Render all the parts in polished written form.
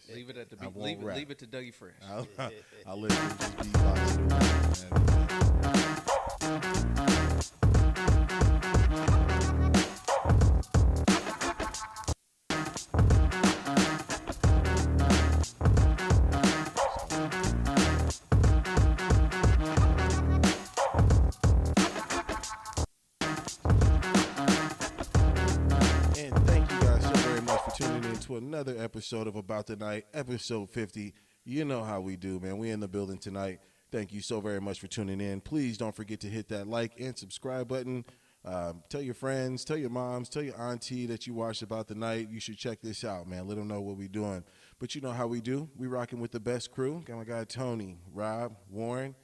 Yes. Leave it at the I beat. won't rap. Leave it to Dougie Fresh. I'll let him just beatbox. And thank you guys so very much for tuning in to another episode of About the Night, episode 50. You know how we do, man. We in the building tonight. Thank you so very much for tuning in. Please don't forget to hit that like and subscribe button. Tell your friends, tell your moms, tell your auntie that you watched About the Night. You should check this out, man. Let them know what we doing. But you know how we do. We rocking with the best crew. Got my guy Tony, Rob, Warren.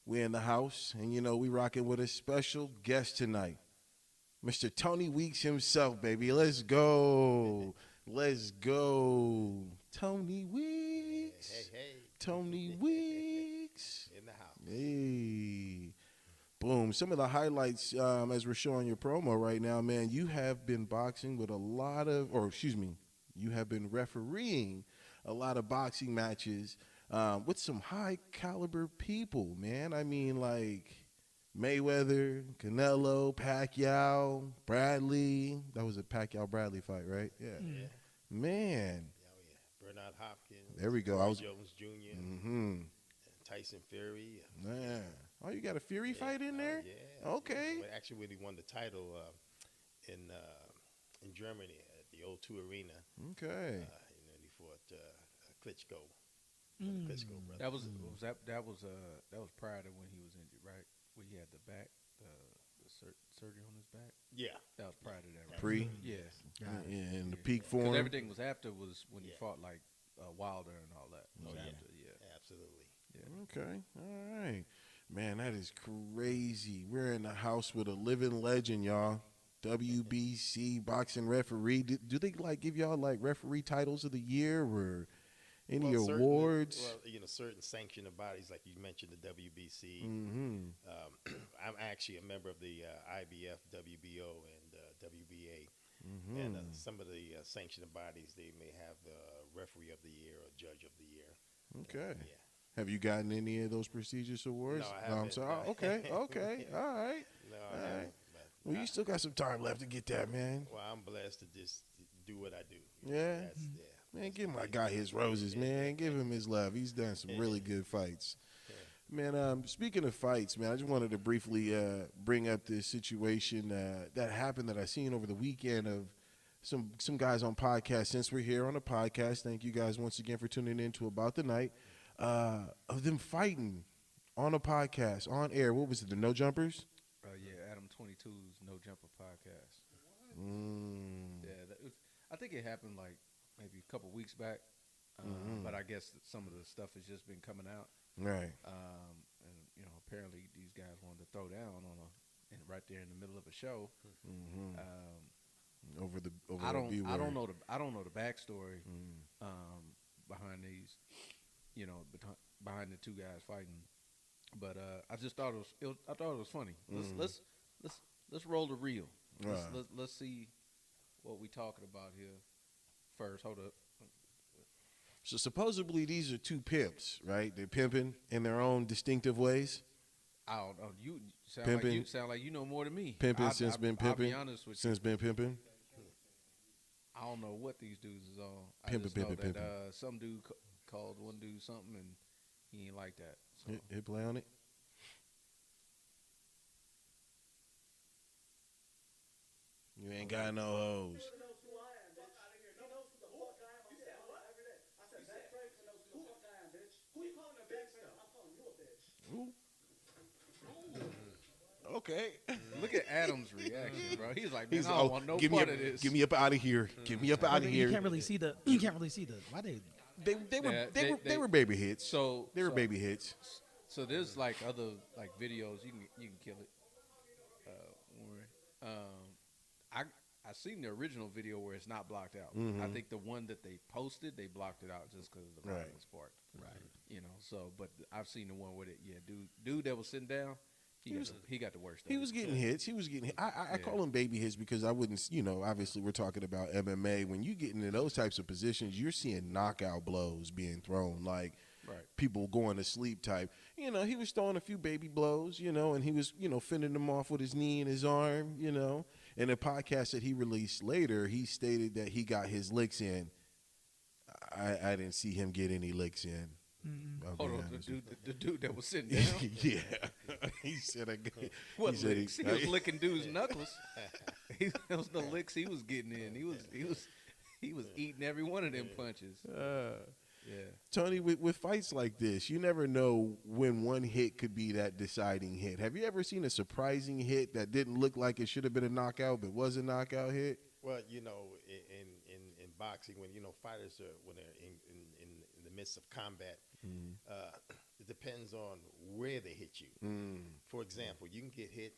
We in the house. And, you know, we rocking with a special guest tonight. Mr. Tony Weeks himself, baby. Let's go. Let's go. Tony Weeks. Hey. Tony Weeks. In the house. Hey. Boom. Some of the highlights as we're showing your promo right now, man, you have been boxing with you have been refereeing a lot of boxing matches with some high caliber people, man. I mean, like Mayweather, Canelo, Pacquiao, Bradley. That was a Pacquiao-Bradley fight, right? Yeah. Man. Bernard Hopkins. There we go. Jones Jr. Mm-hmm. Tyson Fury. Man. Oh, you got a Fury fight in there? Yeah. Okay. Well, actually, when he won the title in Germany at the O2 Arena. Okay. He fought Klitschko. Klitschko brother. That was prior to when he was injured, right? When he had the surgery on his back. Yeah. That was prior to that, right? Pre? Yeah. In the peak form? Because everything was after was when he fought like Wilder and all that. Was after, Absolutely. Yeah. Okay. All right. Man, that is crazy. We're in the house with a living legend, y'all. WBC boxing referee. Do they give y'all referee titles of the year or any awards? Certain sanctioned bodies, like you mentioned, the WBC. Mm-hmm. I'm actually a member of the IBF, WBO, and WBA. Mm-hmm. And some of the sanctioned bodies, they may have referee of the year or judge of the year. Okay. Yeah. Have you gotten any of those prestigious awards? No, I haven't. I'm sorry. Okay. All right. No, All I right. haven't. Well, you still got some time left to get that, man. Well, I'm blessed to just do what I do. Yeah? Man, give my guy his roses, man. Give him his love. He's done some really good fights. Man, speaking of fights, man, I just wanted to briefly bring up this situation that happened that I seen over the weekend of some guys on podcast. Since we're here on the podcast, thank you guys once again for tuning in to About the Night, of them fighting on a podcast, on air. What was it, the No Jumpers? Yeah, Adam 22's No Jumper podcast. Yeah, I think it happened like maybe a couple weeks back, but I guess some of the stuff has just been coming out. Right. And apparently these guys wanted to throw down right there in the middle of a show. Mm-hmm. I don't know the backstory behind these, behind the two guys fighting. But I just thought it was funny. Let's roll the reel. Let's see what we talking about here first. Hold up. So supposedly these are two pimps, right? They're pimping in their own distinctive ways. I don't know. You sound like you know more than me. Pimping since been pimping. I'll be honest with you. Since been pimping. I don't know what these dudes is on. Pimping. Some dude called one dude something and he ain't like that. So. Hit play on it. You ain't got no hoes. Okay. Look at Adam's reaction, bro. He's like, man, I don't want no part of this. Get me up out of here. Get me up out of here. You can't really see the. Why They were baby hits. So they were baby hits. So there's like other like videos. You can kill it. I seen the original video where it's not blocked out. Mm-hmm. I think the one that they posted, they blocked it out just because of the violence part. Right. But I've seen the one with it. Yeah, dude that was sitting down, He got the worst. He was getting hits. He was getting hit. I call him baby hits because I wouldn't, obviously we're talking about MMA. When you get into those types of positions, you're seeing knockout blows being thrown, like people going to sleep type. He was throwing a few baby blows, and he was, fending them off with his knee and his arm, In a podcast that he released later, he stated that he got his licks in. I didn't see him get any licks in. Hold on, the dude that was sitting down. Yeah, he said. What licks? He was licking dude's knuckles. Those the licks he was getting in. He was eating every one of them punches. Yeah, Tony, with fights like this, you never know when one hit could be that deciding hit. Have you ever seen a surprising hit that didn't look like it should have been a knockout but was a knockout hit? Well, in boxing, when fighters are when they're in the midst of combat, it depends on where they hit you. For example, you can get hit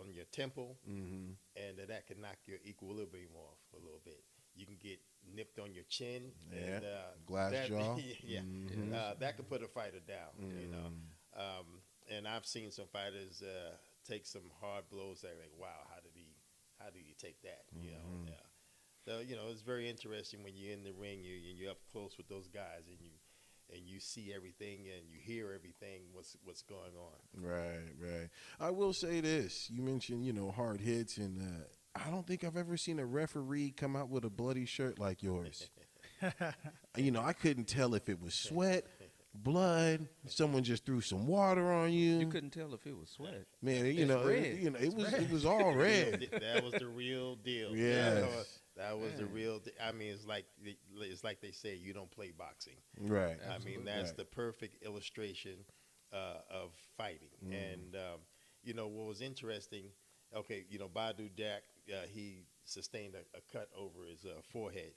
on your temple, and that can knock your equilibrium off a little bit. You can get nipped on your chin, and glass jaw. That could put a fighter down. And I've seen some fighters take some hard blows. They're like, wow, how did he take that? So it's very interesting when you're in the ring, you're up close with those guys, and you see everything and you hear everything. What's going on? Right. I will say this: you mentioned hard hits, and I don't think I've ever seen a referee come out with a bloody shirt like yours. I couldn't tell if it was sweat, blood, someone just threw some water on you. You couldn't tell if it was sweat. Man, it was all red. That was the real deal. Yeah. That was the real. I mean, it's like they say, you don't play boxing. Right. I mean, that's the perfect illustration of fighting. And what was interesting? Okay, Badu Dak, he sustained a cut over his forehead.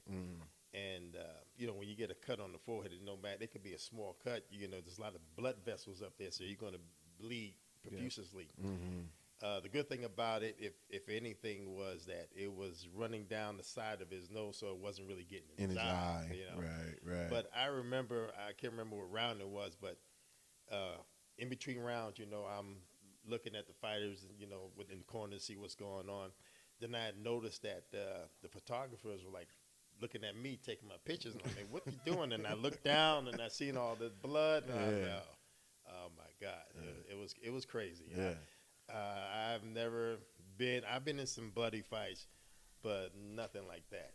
And when you get a cut on the forehead, it could be a small cut. There's a lot of blood vessels up there, so you're going to bleed profusely. The good thing about it, if anything, was that it was running down the side of his nose, so it wasn't really getting in his eye. Right. But I can't remember what round it was, but in between rounds, I'm looking at the fighters, within the corner to see what's going on. Then I had noticed that the photographers were like looking at me, taking my pictures, and I'm like, "What you doing?" And I looked down, and I seen all the blood, and I was like, "Oh my God!" It was crazy. Yeah. I've been in some bloody fights, but nothing like that.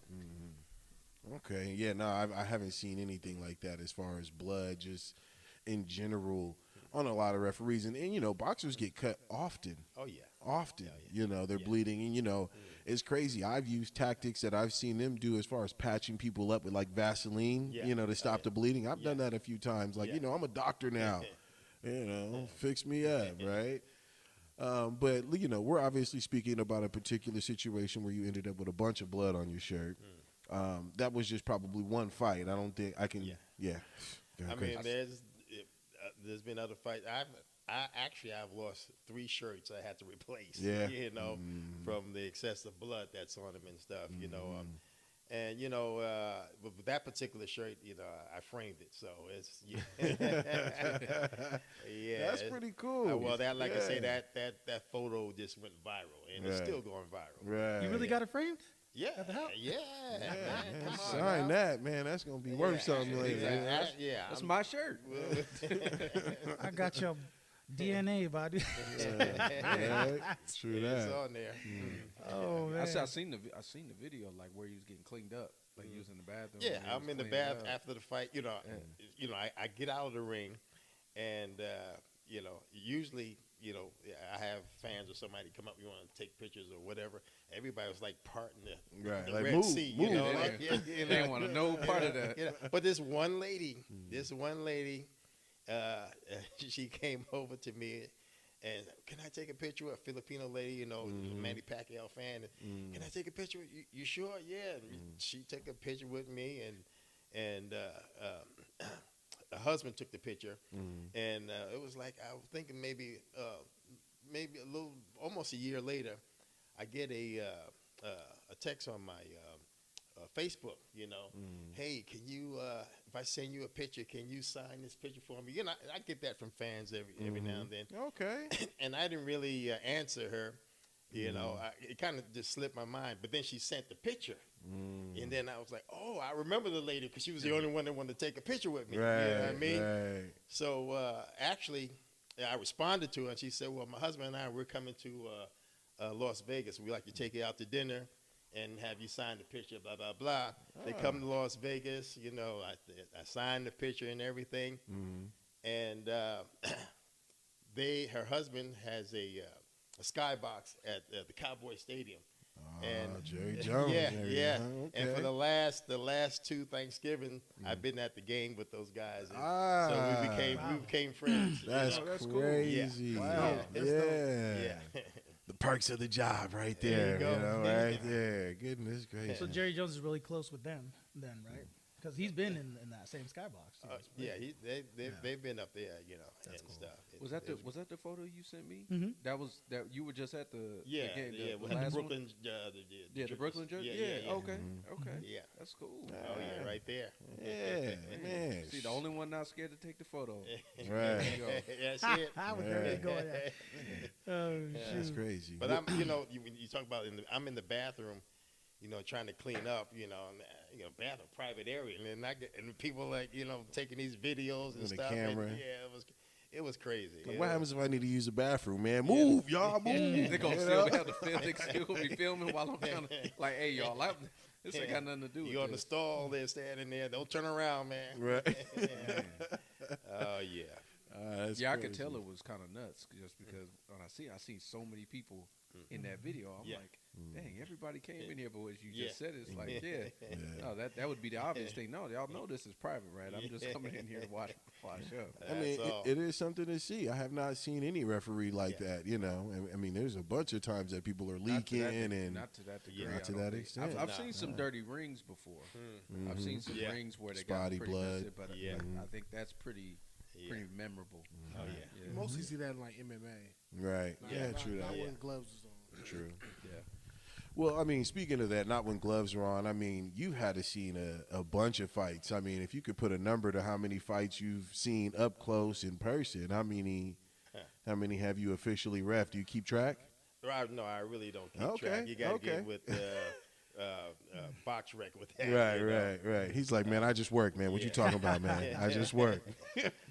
Okay. Yeah. No, I haven't seen anything like that as far as blood, just in general, on a lot of referees. And boxers get cut often. Oh, yeah. Often. They're bleeding. And, it's crazy. I've used tactics that I've seen them do as far as patching people up with, like, Vaseline, to stop the bleeding. I've done that a few times. Like, I'm a doctor now. Fix me up, right? But, we're obviously speaking about a particular situation where you ended up with a bunch of blood on your shirt. That was just probably one fight. I don't think I can. Yeah. I mean, there's been other fights. I've lost 3 shirts I had to replace. Yeah. From the excessive blood that's on them and stuff. And with that particular shirt, I framed it, so it's That's pretty cool. Well, I say, that photo just went viral, and it's still going viral. Right. You really got it framed? Yeah. At the house? Yeah. Man, sign that, man. That's gonna be worth something later. That's my shirt. I got your DNA, buddy. True that. It's on there. Oh man. I seen the video, like where he was getting cleaned up, like he was in the bathroom. Yeah, I'm in the bath after the fight. I get out of the ring, and usually, I have fans or somebody come up, you want to take pictures or whatever. Everybody was like parting the like, Red move, Sea, move. They didn't want to know part of that. But this one lady, she came over to me and, can I take a picture with a Filipino lady, Manny Pacquiao fan? Can I take a picture? You sure? Yeah. And she took a picture with me, and her husband took the picture, and it was like, I was thinking maybe a little, almost a year later, I get a text on my Facebook, hey, can you if I send you a picture, can you sign this picture for me? You know, I get that from fans every now and then. Okay. And I didn't really answer her. You know, it kind of just slipped my mind. But then she sent the picture. And then I was like, oh, I remember the lady because she was the only one that wanted to take a picture with me. Right, you know what I mean? Right. So actually, I responded to her, and she said, well, my husband and I, we're coming to Las Vegas. We'd like to take you out to dinner and have you sign the picture, blah, blah, blah. They come to Las Vegas. You know, I signed the picture and everything. And her husband has a skybox at the Cowboy Stadium. And Jerry Jones. Yeah. Okay. And for the last 2 Thanksgiving, I've been at the game with those guys. And so we became friends. That's crazy. Cool. Wow. Yeah. The perks of the job right there. There you go. Right there. Goodness gracious. So Jerry Jones is really close with them then, right? Because he's been in that same skybox. Yeah, they've been up there, you know, and cool. stuff. Was that the photo you sent me? Mm-hmm. That you were just at the Yeah, the game, we the had last the one? Brooklyn, The Brooklyn jersey. Yeah. Okay. Yeah. That's cool. Oh yeah, right there. Yeah, man. See, the only one not scared to take the photo. Right. There you go. That's it. I would never go there. Oh, That's shoot. crazy. But I'm, you know, when you talk about I'm in the bathroom, you know, trying to clean up, you know, and, bathroom, private area, and then and people like, you know, taking these videos and With a stuff. camera. And, it was crazy. What happens if I need to use the bathroom, man? Move, y'all, move. They gonna still have to film. They still gonna be filming while I'm trying to like, hey y'all, this ain't got nothing to do with You on the this. stall there, standing there. Don't turn around, man. Right. Oh yeah. That's Yeah, I crazy. could tell it was kind of nuts just because when I see so many people in that video. I'm like, dang, everybody came in here, but as you just said, it's like, no, that would be the obvious thing. No, y'all know this is private, right? I'm just coming in here to watch up. I mean, it is something to see. I have not seen any referee like that, you know. I mean, there's a bunch of times that people are leaking and not to that degree. not to that extent. I've seen some dirty rings before. I've seen some rings where they Spotty got pretty blood. messy, but I think that's pretty memorable. Oh yeah. You mostly see that in like MMA. Right. True Not that. when gloves is on. True. Yeah. Well, I mean, speaking of that, not when gloves are on, I mean, you had to seen a bunch of fights. I mean, if you could put a number to how many fights you've seen up close in person, how many have you officially ref? Do you keep track? No, I really don't keep track. You got to get with box rec with that. Right. He's like, man, I just work, man. What you talking about, man? I just work.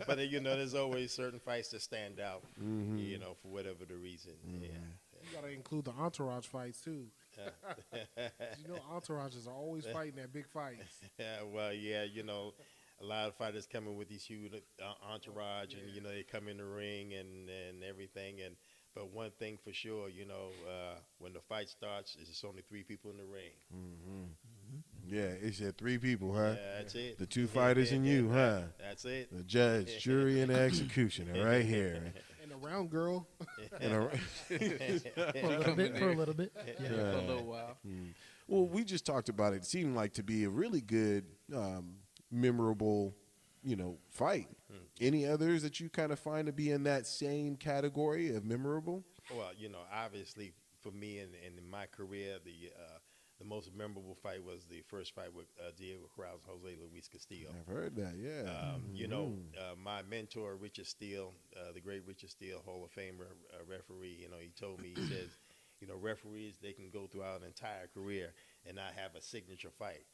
But, you know, there's always certain fights that stand out, you know, for whatever the reason. Yeah. You got to include the entourage fights, too. You know, entourages are always fighting at big fights. Well, yeah, you know, a lot of fighters coming with these huge entourage, and, you know, they come in the ring and everything. But one thing for sure, you know, when the fight starts, it's just only 3 people in the ring. Yeah, it's at 3 people, huh? Yeah, that's it. The 2 fighters and you, huh? That's it. The judge, jury, and the executioner right here. And a round girl. For a little bit. Yeah. For a little while. Well, we just talked about it. It seemed like to be a really good, memorable, you know, fight. Any others that you kind of find to be in that same category of memorable? Well, you know, obviously for me and in my career, the most memorable fight was the first fight with Diego Corrales and Jose Luis Castillo. I've heard that, yeah. You know, my mentor, Richard Steele, the great Richard Steele, Hall of Famer referee, you know, he told me, he says, you know, referees, they can go throughout an entire career and not have a signature fight.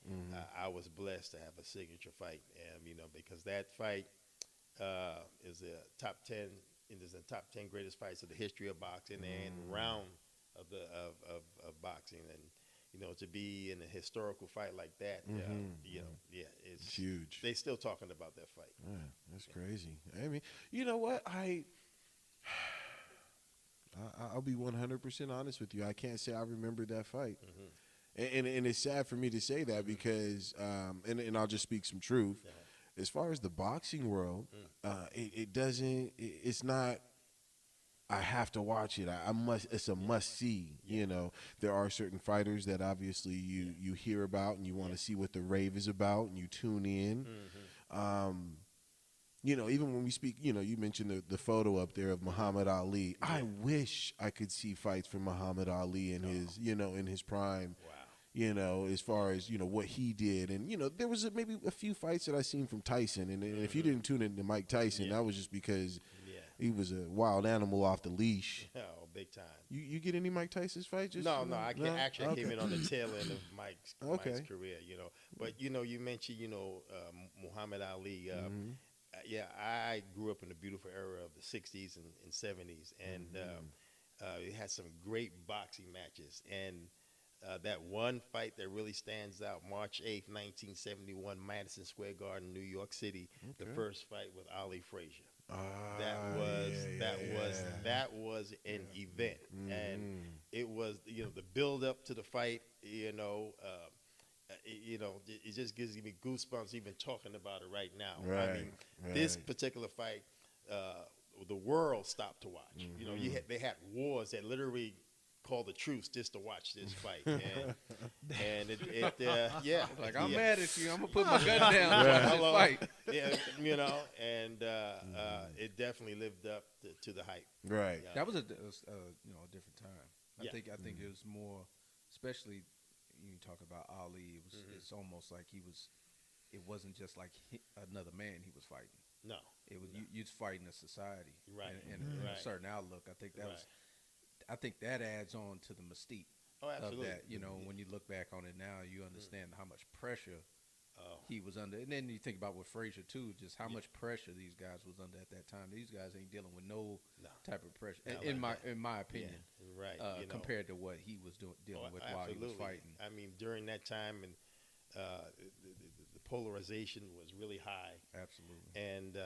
I was blessed to have a signature fight, you know, because that fight is the top 10. It is the top 10 greatest fights of the history of boxing and round of boxing, and you know, to be in a historical fight like that, you know, it's huge. They still talking about that fight. Yeah, that's crazy. I mean, you know what? I'll be 100% honest with you. I can't say I remember that fight. And it's sad for me to say that because, and I'll just speak some truth. As far as the boxing world, it doesn't. It's not. I have to watch it. I must. It's a must see. You know, there are certain fighters that obviously you hear about and you want to see what the rave is about, and you tune in. You know, even when we speak, you know, you mentioned the photo up there of Muhammad Ali. I wish I could see fights from Muhammad Ali in his, you know, in his prime. Wow. you know, as far as, you know, what he did. And, you know, there was maybe a few fights that I seen from Tyson. And if you didn't tune into Mike Tyson, that was just because he was a wild animal off the leash. Oh, big time. You get any Mike Tyson's fights? No, I can't. Actually, I came in on the tail end of Mike's career, you know. But, you know, you mentioned, you know, Muhammad Ali. Yeah, I grew up in the beautiful era of the 60s and 70s. And it had some great boxing matches. And that one fight that really stands out, March 8th, 1971, Madison Square Garden, New York City, the first fight with Ali Frazier. That was an event, and it was, you know, the build up to the fight. You know, it just gives me goosebumps even talking about it right now. I mean, this particular fight, the world stopped to watch. You know, they had wars that literally called the truce just to watch this fight, and like, I'm mad at you. I'm gonna put my gun down to watch this fight. Yeah, you know, and it definitely lived up to the hype. Right. That was a different time. I think it was more, especially you talk about Ali. It's almost like it wasn't just like another man he was fighting. No, it was you're fighting a society, right, and a certain outlook. I think that was. I think that adds on to the mystique of that. You know, when you look back on it now, you understand how much pressure he was under. And then you think about with Frazier, too, just how much pressure these guys was under at that time. These guys ain't dealing with no type of pressure, in my opinion, compared to what he was dealing with while he was fighting. I mean, during that time, and the polarization was really high. Absolutely. And,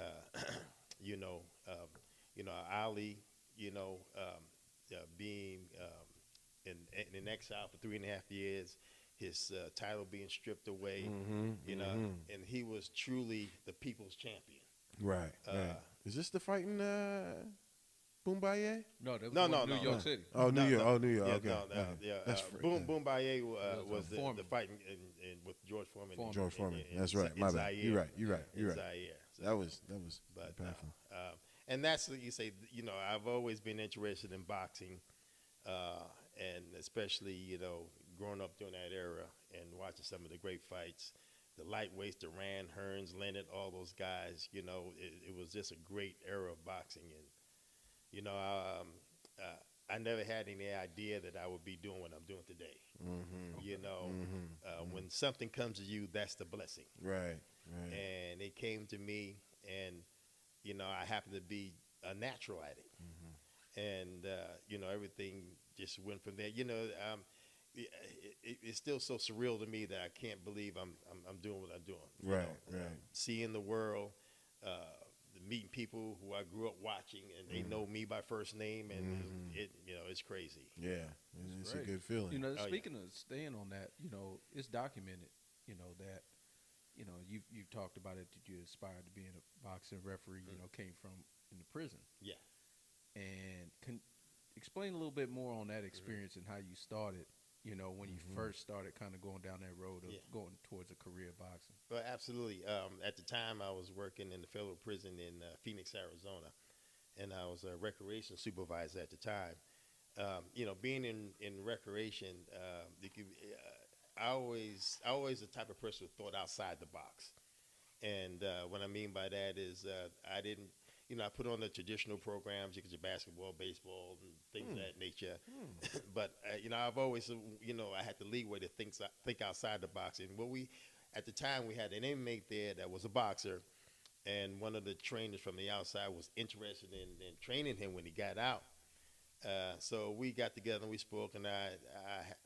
Ali, being in exile for 3.5 years, his title being stripped away, and he was truly the people's champion. Right. Is this the fighting Boombaye? No, New York City. Oh, New York. Yeah, okay. Boombaye was the fighting with George Foreman. George Foreman. That's right. My bad. You're right. Zaire. So that was powerful. And that's what you say. You know, I've always been interested in boxing, and especially, you know, growing up during that era and watching some of the great fights, the lightweights, Duran, Hearns, Leonard, all those guys. You know, it was just a great era of boxing, and you know, I never had any idea that I would be doing what I'm doing today. You know, when something comes to you, that's the blessing. Right. And it came to me, and you know, I happened to be a natural at it, and you know, everything just went from there. You know, it's still so surreal to me that I can't believe I'm doing what I'm doing. Right. Seeing the world, meeting people who I grew up watching, and they know me by first name, and it's crazy. Yeah, it's a good feeling. You know, speaking of staying on that, you know, it's documented. You know that. You know, you talked about it that you aspired to being a boxing referee. You know, came from in the prison. Yeah. And explain a little bit more on that experience and how you started. You know, when you first started kind of going down that road of going towards a career of boxing. Well, absolutely. At the time, I was working in the federal prison in Phoenix, Arizona, and I was a recreation supervisor at the time. You know, being in recreation, I always the type of person who thought outside the box. And what I mean by that is I didn't, you know, I put on the traditional programs, you get your basketball, baseball, and things of that nature. But, you know, I've always, you know, I had the leeway to think outside the box. And at the time, we had an inmate there that was a boxer, and one of the trainers from the outside was interested in training him when he got out. So we got together and we spoke, and I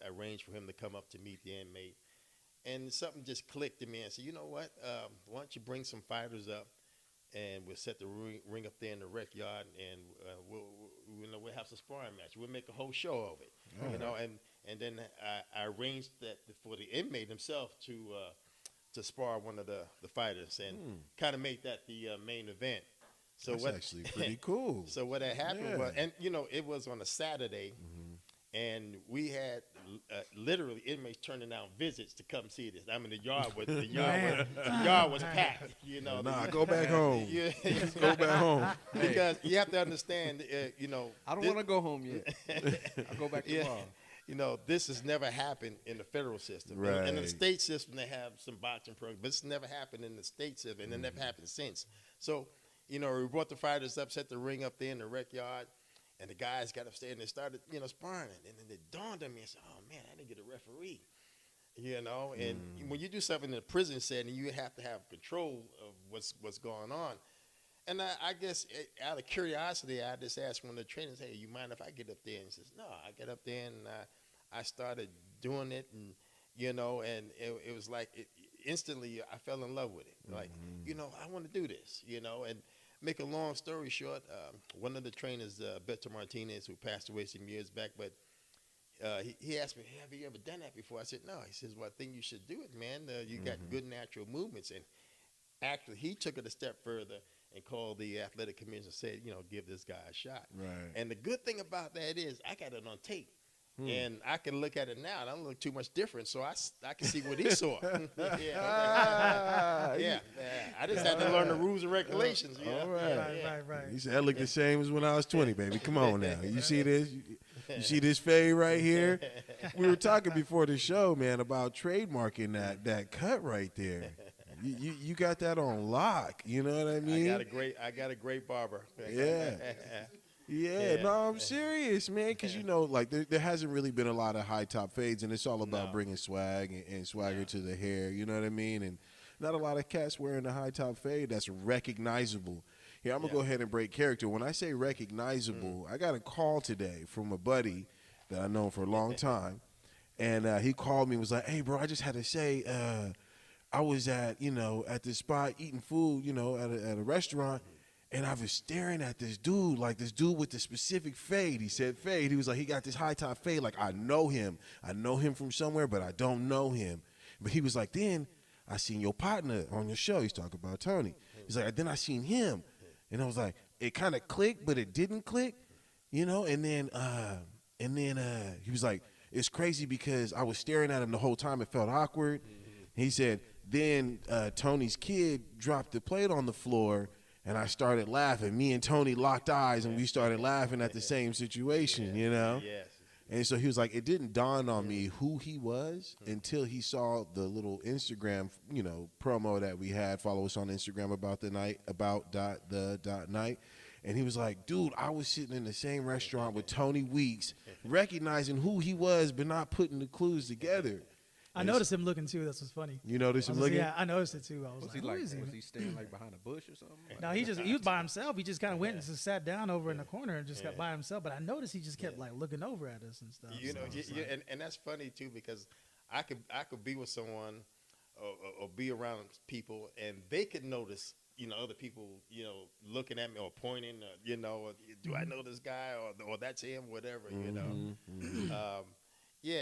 arranged for him to come up to meet the inmate. And something just clicked in me and said, you know what, why don't you bring some fighters up, and we'll set the ring up there in the rec yard, and we'll have some sparring match. We'll make a whole show of it, you know. And then I arranged that for the inmate himself to spar one of the fighters, and kind of make that the main event. So that's actually pretty cool. So what had happened was, and you know, it was on a Saturday, and we had literally inmates turning down visits to come see this. I mean, the yard was packed. You know, go back home. Go back home because you have to understand. You know, I don't want to go home yet. I'll go back tomorrow. this has never happened in the federal system. Right. And in the state system, they have some boxing programs, but it's never happened in the state system, and it never happened since. So, we brought the fighters up, set the ring up there in the rec yard, and the guys got upstairs and they started, sparring. And then it dawned on me, I said, oh, man, I didn't get a referee. And when you do something in a prison setting, you have to have control of what's going on. And I guess out of curiosity, I just asked one of the trainers, hey, you mind if I get up there? And he says, no. I get up there and I started doing it, and and it was like instantly I fell in love with it. Like, I want to do this, and make a long story short, one of the trainers, Beto Martinez, who passed away some years back, but he asked me, have you ever done that before? I said, no. He says, well, I think you should do it, man. You got good natural movements. And actually, he took it a step further and called the athletic commission and said, give this guy a shot. Right. And the good thing about that is I got it on tape. And I can look at it now, and I don't look too much different, so I can see what he saw. Yeah. I just had to learn the rules and regulations. All right. Right. He said, I look the same as when I was 20, baby. Come on now. You see this? You see this fade right here? We were talking before the show, man, about trademarking that cut right there. You got that on lock. You know what I mean? I got a great barber. Yeah. Yeah, no, I'm serious, man, because, like, there hasn't really been a lot of high-top fades, and it's all about bringing swag and swagger to the hair, you know what I mean? And not a lot of cats wearing a high-top fade that's recognizable. Here, I'm going to go ahead and break character. When I say recognizable, I got a call today from a buddy that I've known for a long time, and he called me and was like, hey, bro, I just had to say I was at this spot eating food, at a restaurant, and I was staring at this dude with the specific fade. He said fade. He was like, he got this high top fade. Like, I know him. I know him from somewhere, but I don't know him. But he was like, then I seen your partner on your show. He's talking about Tony. He's like, then I seen him. And I was like, it kind of clicked, but it didn't click, And then he was like, it's crazy because I was staring at him the whole time. It felt awkward. He said, then Tony's kid dropped the plate on the floor, and I started laughing. Me and Tony locked eyes, and we started laughing at the same situation, Yes. And so he was like, it didn't dawn on me who he was until he saw the little Instagram, promo that we had. Follow us on Instagram about.the.night. And he was like, dude, I was sitting in the same restaurant with Tony Weeks, recognizing who he was, but not putting the clues together. I noticed him looking too. That's what's funny. You noticed him looking? Yeah, I noticed it too. I was like, was he standing like behind a bush or something? No, he was by himself. He just kind of went and just sat down over in the corner and just got by himself. But I noticed he just kept like looking over at us and stuff. And that's funny too, because I could be with someone or be around people, and they could notice, other people, looking at me or pointing, or, do I know this guy or that's him, whatever, Yeah,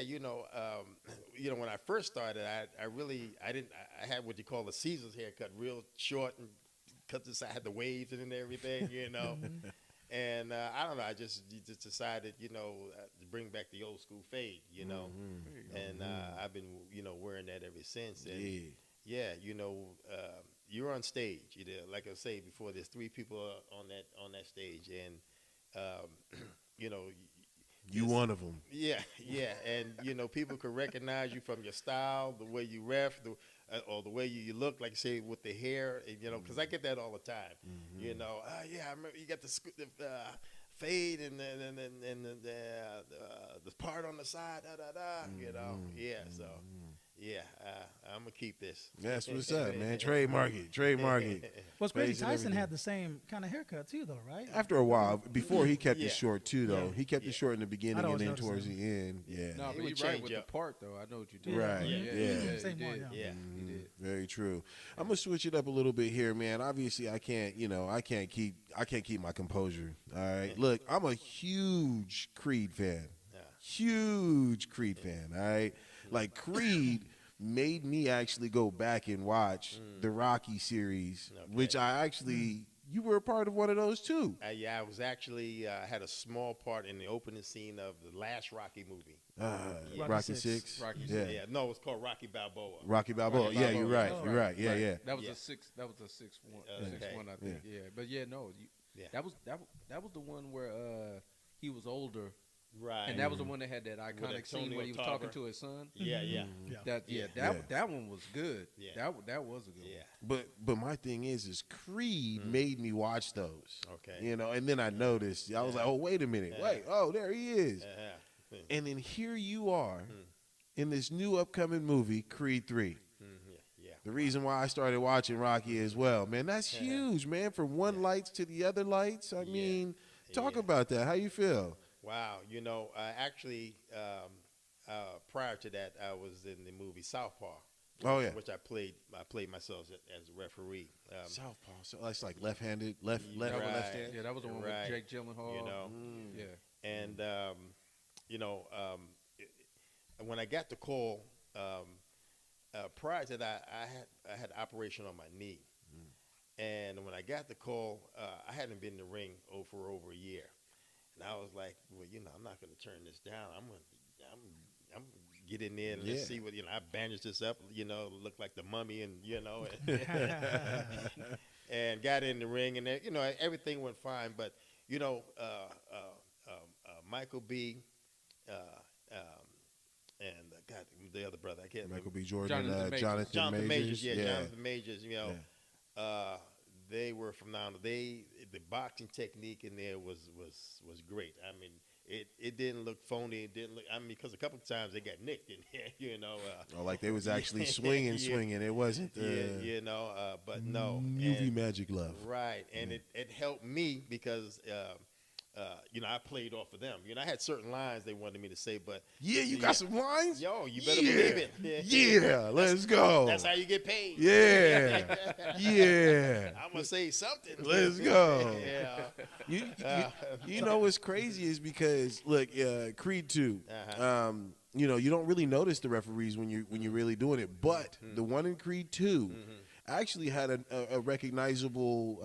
when I first started, I had what you call a Caesar's haircut, real short, and cut this. I had the waves and everything, and I don't know. I just decided, to bring back the old school fade, and I've been, wearing that ever since. And you're on stage, like I say before. There's 3 people on that stage, and You one of them. Yeah, and people can recognize you from your style, the way you ref, or the way you look, like you say with the hair, because I get that all the time. I remember you got the fade and the part on the side, so. Yeah, I'm going to keep this. That's what's up, man. Trademark it. What's crazy, Tyson had the same kind of haircut too, though, right? After a while. Before, he kept it short, too, though. He kept it short in the beginning and then towards the end. Yeah. No, but you're right with the part, though. I know what you did. Right. Yeah. Same one, yeah. He did. Very true. I'm going to switch it up a little bit here, man. Obviously, I can't keep my composure, all right? Look, I'm a huge Creed fan. Huge Creed fan, all right? Like, Creed made me actually go back and watch the Rocky series, which I actually, you were a part of one of those too. I was actually, had a small part in the opening scene of the last Rocky movie. Rocky 6? Rocky 6. Yeah, no, it was called Rocky Balboa. Rocky Balboa. Yeah, you're right. You're right. Yeah. That was a 6-1, I think. Yeah, but that was the one where he was older Right. And that was the one that had that iconic scene when he was talking to his son. Yeah. That one was good. Yeah. That was a good one. But my thing is Creed made me watch those. Okay. You know, and then I noticed, I was like, oh, wait a minute. Wait, oh, there he is. And then here you are in this new upcoming movie, Creed 3. The reason why I started watching Rocky as well, man, that's huge, man. From one lights to the other lights. I mean, talk about that. How you feel? Wow. You know, actually, prior to that, I was in the movie Southpaw. Oh yeah, which I played myself as a referee. Southpaw, so that's like left-handed, left hand. Yeah, that was the one with Jake Gyllenhaal. You know, and you know, when I got the call, prior to that, I had operation on my knee, and when I got the call, I hadn't been in the ring for over a year, and I was like, well, you know, I'm not going to turn this down. I'm get in there and let's see what, you know, I bandaged this up, you know, looked like the mummy, and you know, and got in the ring, and you know, everything went fine. But you know, Michael B. And God, the other brother, I can't remember. Michael B. Jordan, Jonathan Majors. Jonathan Majors. You know, they were phenomenal. The boxing technique in there was great. I mean, it didn't look phony. It didn't look. I mean, because a couple of times they got nicked in there. You know, like they was actually swinging. It wasn't. You know, but no. Movie magic love. Right, and it helped me because. You know, I played off of them. You know, I had certain lines they wanted me to say, but you got some lines. Yo, you better believe it. Yeah, let's go. That's how you get paid. Yeah, I'm gonna say something. Let's go. You know what's crazy is because look, Creed 2. You know, you don't really notice the referees when you're really doing it, but the one in Creed 2. Actually had a recognizable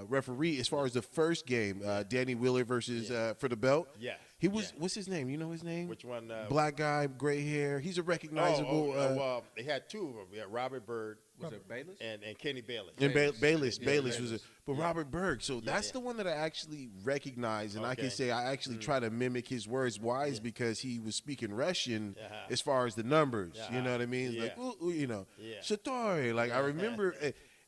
referee as far as the first game, Danny Wheeler versus for the belt. Yeah, he was. What's his name? You know his name? Which one? Black guy, gray hair. He's a recognizable. Well, they had two of them. We had Robert Byrd. Was it Bayless? And Kenny Bayless. And Bayless was it. But Robert Berg. So that's the one that I actually recognize, and I can say I actually try to mimic his words. Why is because he was speaking Russian as far as the numbers. You know what I mean? Like, ooh, you know, Satori. Like I remember,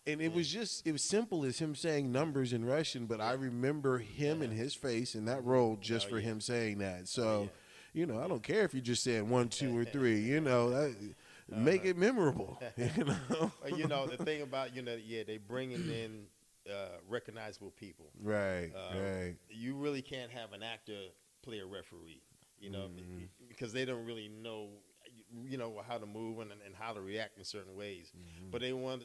and it was simple as him saying numbers in Russian, but I remember him and his face in that role just for him saying that. So, you know, I don't care if you're just saying 1, 2, or 3. You know that. Make it memorable. You know? You know, the thing about, you know, they bringing in recognizable people. Right. You really can't have an actor play a referee, you know, because they don't really know, you know, how to move and how to react in certain ways. But they want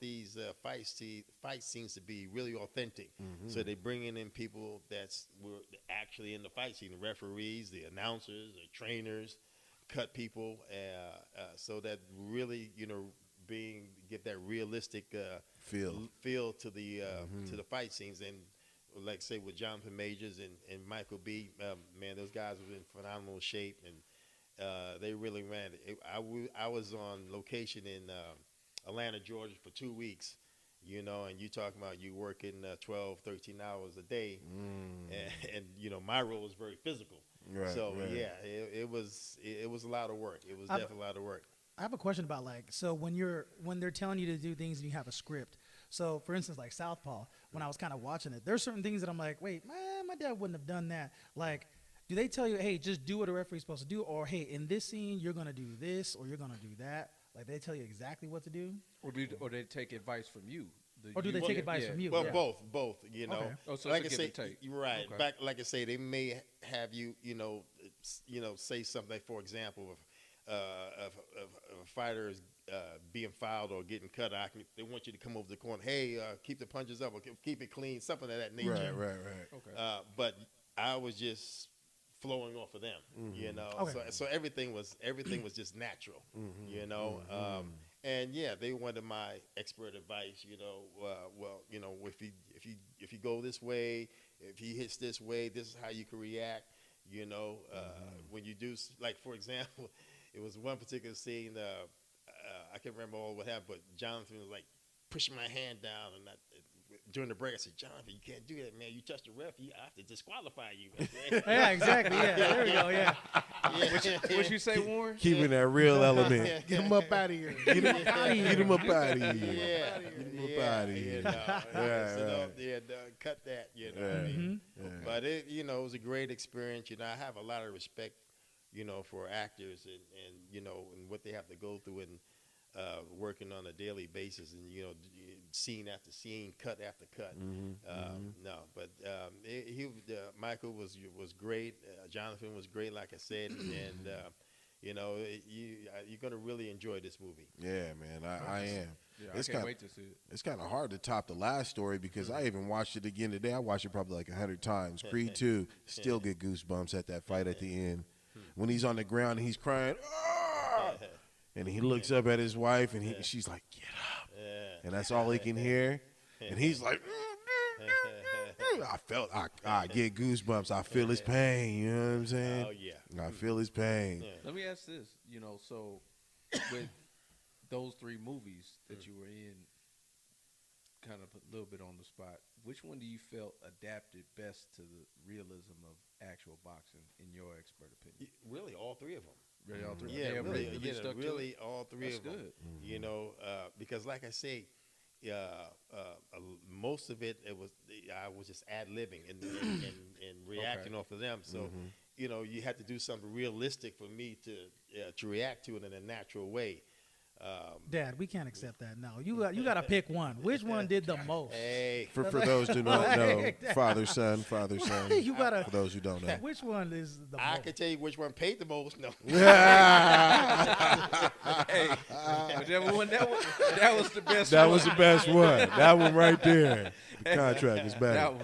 these fight scenes to be really authentic. So they bringing in people were actually in the fight scene, the referees, the announcers, the trainers, cut people, so that really, you know, give that realistic feel to the fight scenes. And like say with Jonathan Majors and Michael B, man, those guys were in phenomenal shape, and they really ran it. I was on location in Atlanta, Georgia for 2 weeks. You know, and you talking about you working 12, 13 hours a day, and you know, my role is very physical. Right, so it was a lot of work. It was definitely a lot of work. I have a question about so when they're telling you to do things and you have a script. So for instance, like Southpaw, when I was kind of watching it, there's certain things that I'm like, wait, man, my dad wouldn't have done that. Like, do they tell you, hey, just do what a referee's supposed to do, or hey, in this scene you're gonna do this or you're gonna do that? Like they tell you exactly what to do, or they take advice from you. Or do they take advice from you? Well, both. You know, so like I say, you're right. Okay. Back, like I say, they may have you, you know, say something. Like, for example, if a fighter is being fouled or getting cut, they want you to come over the corner. Hey, keep the punches up, or keep it clean, something of that nature. Right. Okay. But I was just flowing off of them, you know. Okay. So everything was just natural, you know. And they wanted my expert advice. You know, well, you know, if you go this way, if he hits this way, this is how you can react. You know, when you do, like for example, it was one particular scene. I can't remember all what happened, but Jonathan was like pushing my hand down, and during the break, I said, Jonathan, you can't do that, man. You touch the ref, I have to disqualify you. Yeah, exactly. Yeah, there we go. Yeah. What you say, Warren? Keeping that real element. Get him up out of here. Get him up out of here. Get him up out of here. Get him up out of here. Cut that, you know what I mean? But it, you know, it was a great experience. You know, I have a lot of respect, you know, for actors and you know, and what they have to go through and working on a daily basis, and you know, scene after scene, cut after cut. No, but Michael was great. Jonathan was great, like I said, and you know, you're gonna really enjoy this movie. Yeah, man, I am. Yeah, I can't wait to see it. It's kind of hard to top the last story because I even watched it again today. I watched it probably like 100 times. Creed 2, still get goosebumps at that fight at the end. When he's on the ground and he's crying, "Ah!" and he looks up at his wife and she's like, "Get up," and that's all he can hear. And he's like, I get goosebumps. I feel his pain. You know what I'm saying? Oh yeah, I feel his pain. Let me ask this. You know, so with those 3 movies that you were in, kind of a little bit on the spot, which one do you felt adapted best to the realism of actual boxing, in your expert opinion? Really, all 3 of them. Really, all 3? Yeah, Really, really all 3 That's of them. good. You know, because like I say, most of it was I was just ad-libbing and reacting off of them. So, you know, you had to do something realistic for me to react to it in a natural way. Dad, we can't accept that. No, you got to pick one. Which one did the most? Hey, For those who don't know, father son. You gotta. For those who don't know, Which one is the most? I can tell you which one paid the most. No. Hey, whichever one that was the best. that one. was the best one. That one right there. The contract is better. That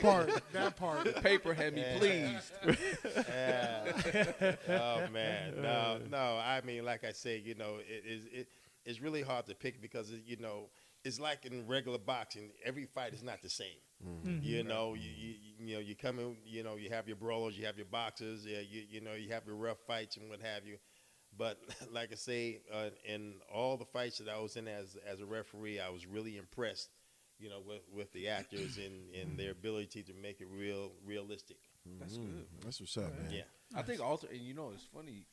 one. That part. The paper had me pleased. Oh man, no. I mean, like I say, you know, it's really hard to pick because you know it's like in regular boxing. Every fight is not the same. You know, you know, you come in. You know, you have your brawlers, you have your boxers. Yeah, you know, you have your rough fights and what have you. But like I say, in all the fights that I was in as a referee, I was really impressed, you know, with the actors and their ability to make it realistic. That's good. That's what's up, man. Yeah. I think also, and you know, it's funny.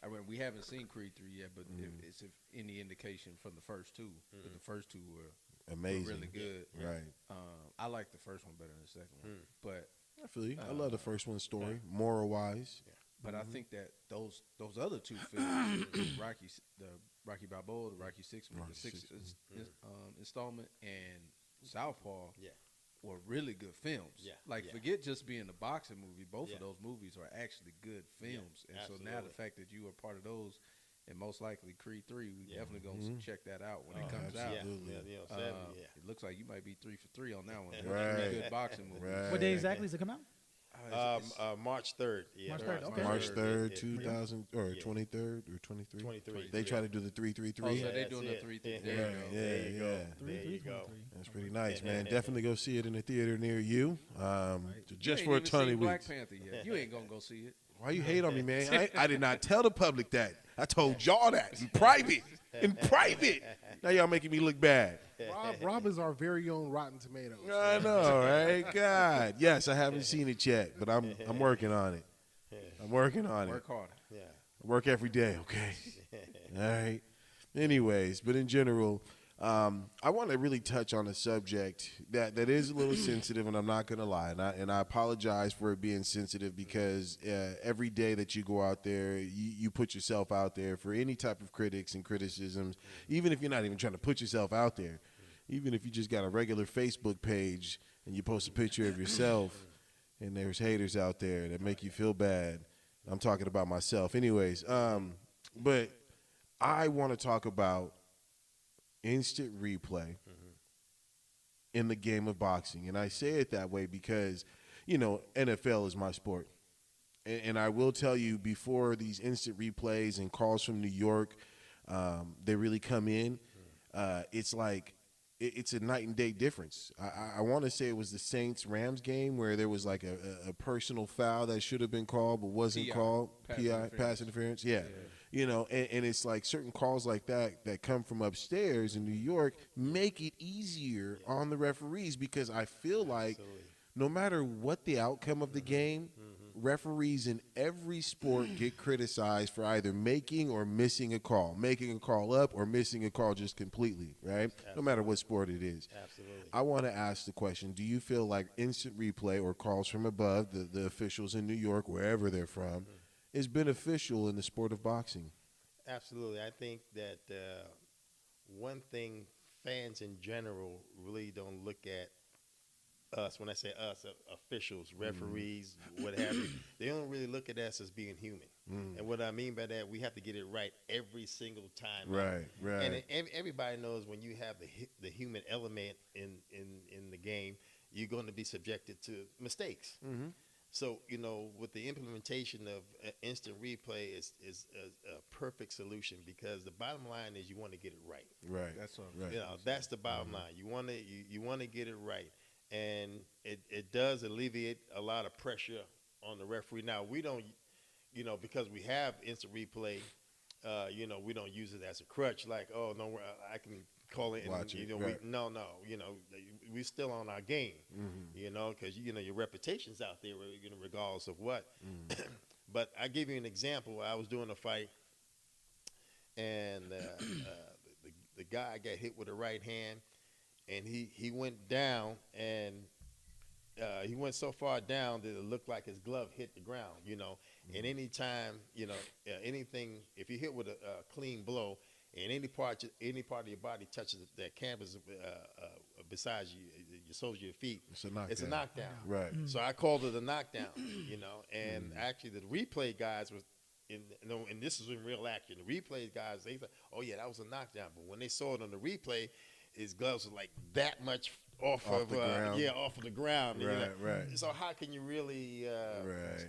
I mean, we haven't seen Creed 3 yet, but it's any indication from the first 2, that the first 2 were Amazing. were really good. Right. I like the first one better than the second one, but I feel you. I love the first one's story, moral wise. but I think that those other 2 films, the Rocky Balboa, the Rocky 6, the 6th installment, and Southpaw, were really good films. Yeah, forget just being a boxing movie. Both of those movies are actually good films. And so now the fact that you are part of those, and most likely Creed 3, we definitely going to check that out when it comes out. It looks like you might be 3 for 3 on that one. Right. Good boxing movie. Right. What day exactly does it come out? March 3rd. Yeah, March 3rd, okay. March 3rd, 2000 or 23rd or 23. 23. They try to do the 3-3-3. Oh, so they That's doing it. the 3-3. There you go. There you go. That's pretty nice, man. Definitely go see it in a theater near you. Just You for a ain't even ton seen of Black weeks. Panther yet. You ain't gonna go see it. Why you hate on me, man? I did not tell the public that. I told y'all that in private. In private. Now y'all making me look bad. Rob is our very own Rotten Tomatoes. I know, right? God. Yes, I haven't seen it yet, but I'm working on it. I'm working on it. Work harder. Yeah. I work every day, okay? All right. Anyways, but in general, I want to really touch on a subject that is a little sensitive, and I'm not going to lie. And I apologize for it being sensitive because every day that you go out there, you put yourself out there for any type of critics and criticisms, even if you're not even trying to put yourself out there. Even if you just got a regular Facebook page and you post a picture of yourself and there's haters out there that make you feel bad. I'm talking about myself. Anyways, but I want to talk about instant replay in the game of boxing. And I say it that way because, you know, NFL is my sport. And I will tell you, before these instant replays and calls from New York, they really come in, it's like it's a night and day difference. I want to say it was the Saints-Rams game where there was like a personal foul that should have been called but wasn't called. Pass interference. Yeah. You know, and it's like certain calls like that come from upstairs in New York make it easier on the referees, because I feel like no matter what the outcome of the game, referees in every sport get criticized for either making or missing a call up or missing a call just completely, right? Absolutely. No matter what sport it is. Absolutely. I want to ask the question, do you feel like instant replay or calls from above, the officials in New York, wherever they're from, is beneficial in the sport of boxing? Absolutely. I think that one thing fans in general really don't look at us, when I say us, officials, referees, what have you, they don't really look at us as being human. And what I mean by that, we have to get it right every single time. Right. And everybody knows when you have the human element in the game, you're going to be subjected to mistakes. So, you know, with the implementation of instant replay is a perfect solution, because the bottom line is you want to get it right. Right. That's what You know, that's the bottom line. You want to get it right. And it does alleviate a lot of pressure on the referee. Now, we don't, you know, because we have instant replay, you know, we don't use it as a crutch, like, oh, no, I can call it. Watch and, it. You know, Right. no, you know, we're still on our game, you know, because, you know, your reputation's out there, you know, regardless of what. But I give you an example. I was doing a fight, and the guy got hit with a right hand, and he went down, and he went so far down that it looked like his glove hit the ground, you know. And any time, you know, anything, if you hit with a clean blow, and any part of your body touches that canvas besides your soles of your feet, it's a knockdown. Right. So I called it a knockdown, you know. And actually, the replay guys was, and this is in real action. The replay guys, they thought, oh yeah, that was a knockdown. But when they saw it on the replay, his gloves were like that much off of the ground. Off of the ground. Right, you know? right. So how can you really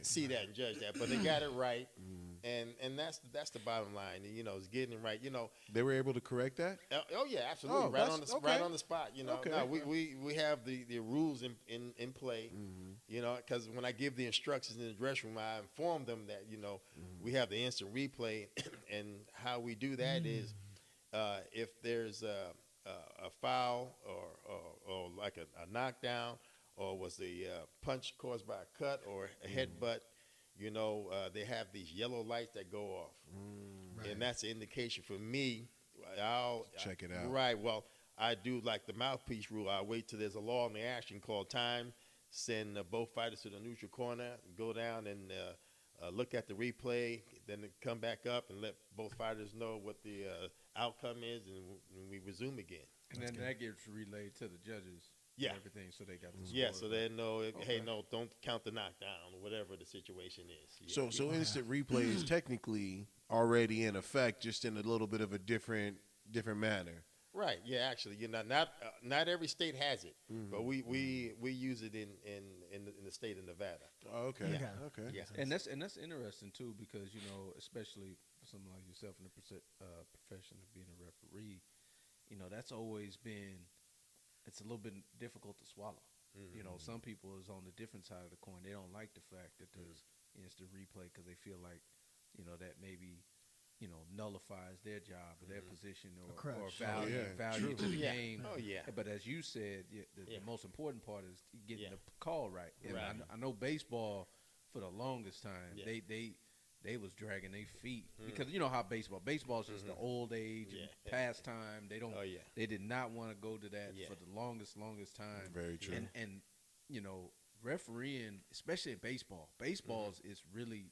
see that and judge that? But they got it right, and that's the bottom line. You know, it's getting it right. You know, they were able to correct that. Oh yeah, absolutely. Right on the spot. You know, Okay. no, we have the rules in play. You know, because when I give the instructions in the dressing room, I inform them that, you know, we have the instant replay, and how we do that is if there's a foul or like a knockdown, or was the punch caused by a cut or a headbutt, you know, they have these yellow lights that go off. And that's an indication for me. I'll check it out. Right. Well, I do like the mouthpiece rule. I wait till there's a law in the action called time, send both fighters to the neutral corner, go down and look at the replay, then come back up and let both fighters know what the outcome is, and we resume again. And then that gets relayed to the judges. Yeah. And everything, so they got the Yeah, score. so they know, hey, no, don't count the knockdown, or whatever the situation is. Yeah. So instant replay is technically already in effect, just in a little bit of a different manner. Right. Yeah. Actually, you know, not every state has it, but we use it in the state of Nevada. Oh, okay. Yeah. Okay. Yeah. And that's interesting too, because, you know, especially for someone like yourself in the profession of being a referee, you know, that's always been, it's a little bit difficult to swallow. You know, some people is on the different side of the coin. They don't like the fact that there's instant replay, because they feel like, you know, that maybe, you know, nullifies their job or their position or value to the game. Oh yeah. But as you said, the most important part is getting the call right. And Right. I know baseball, for the longest time, they was dragging their feet, because you know how baseball is just the old age and pastime. They don't. Oh, yeah. They did not want to go to that for the longest time. Very true. And you know, refereeing, especially in baseball, is really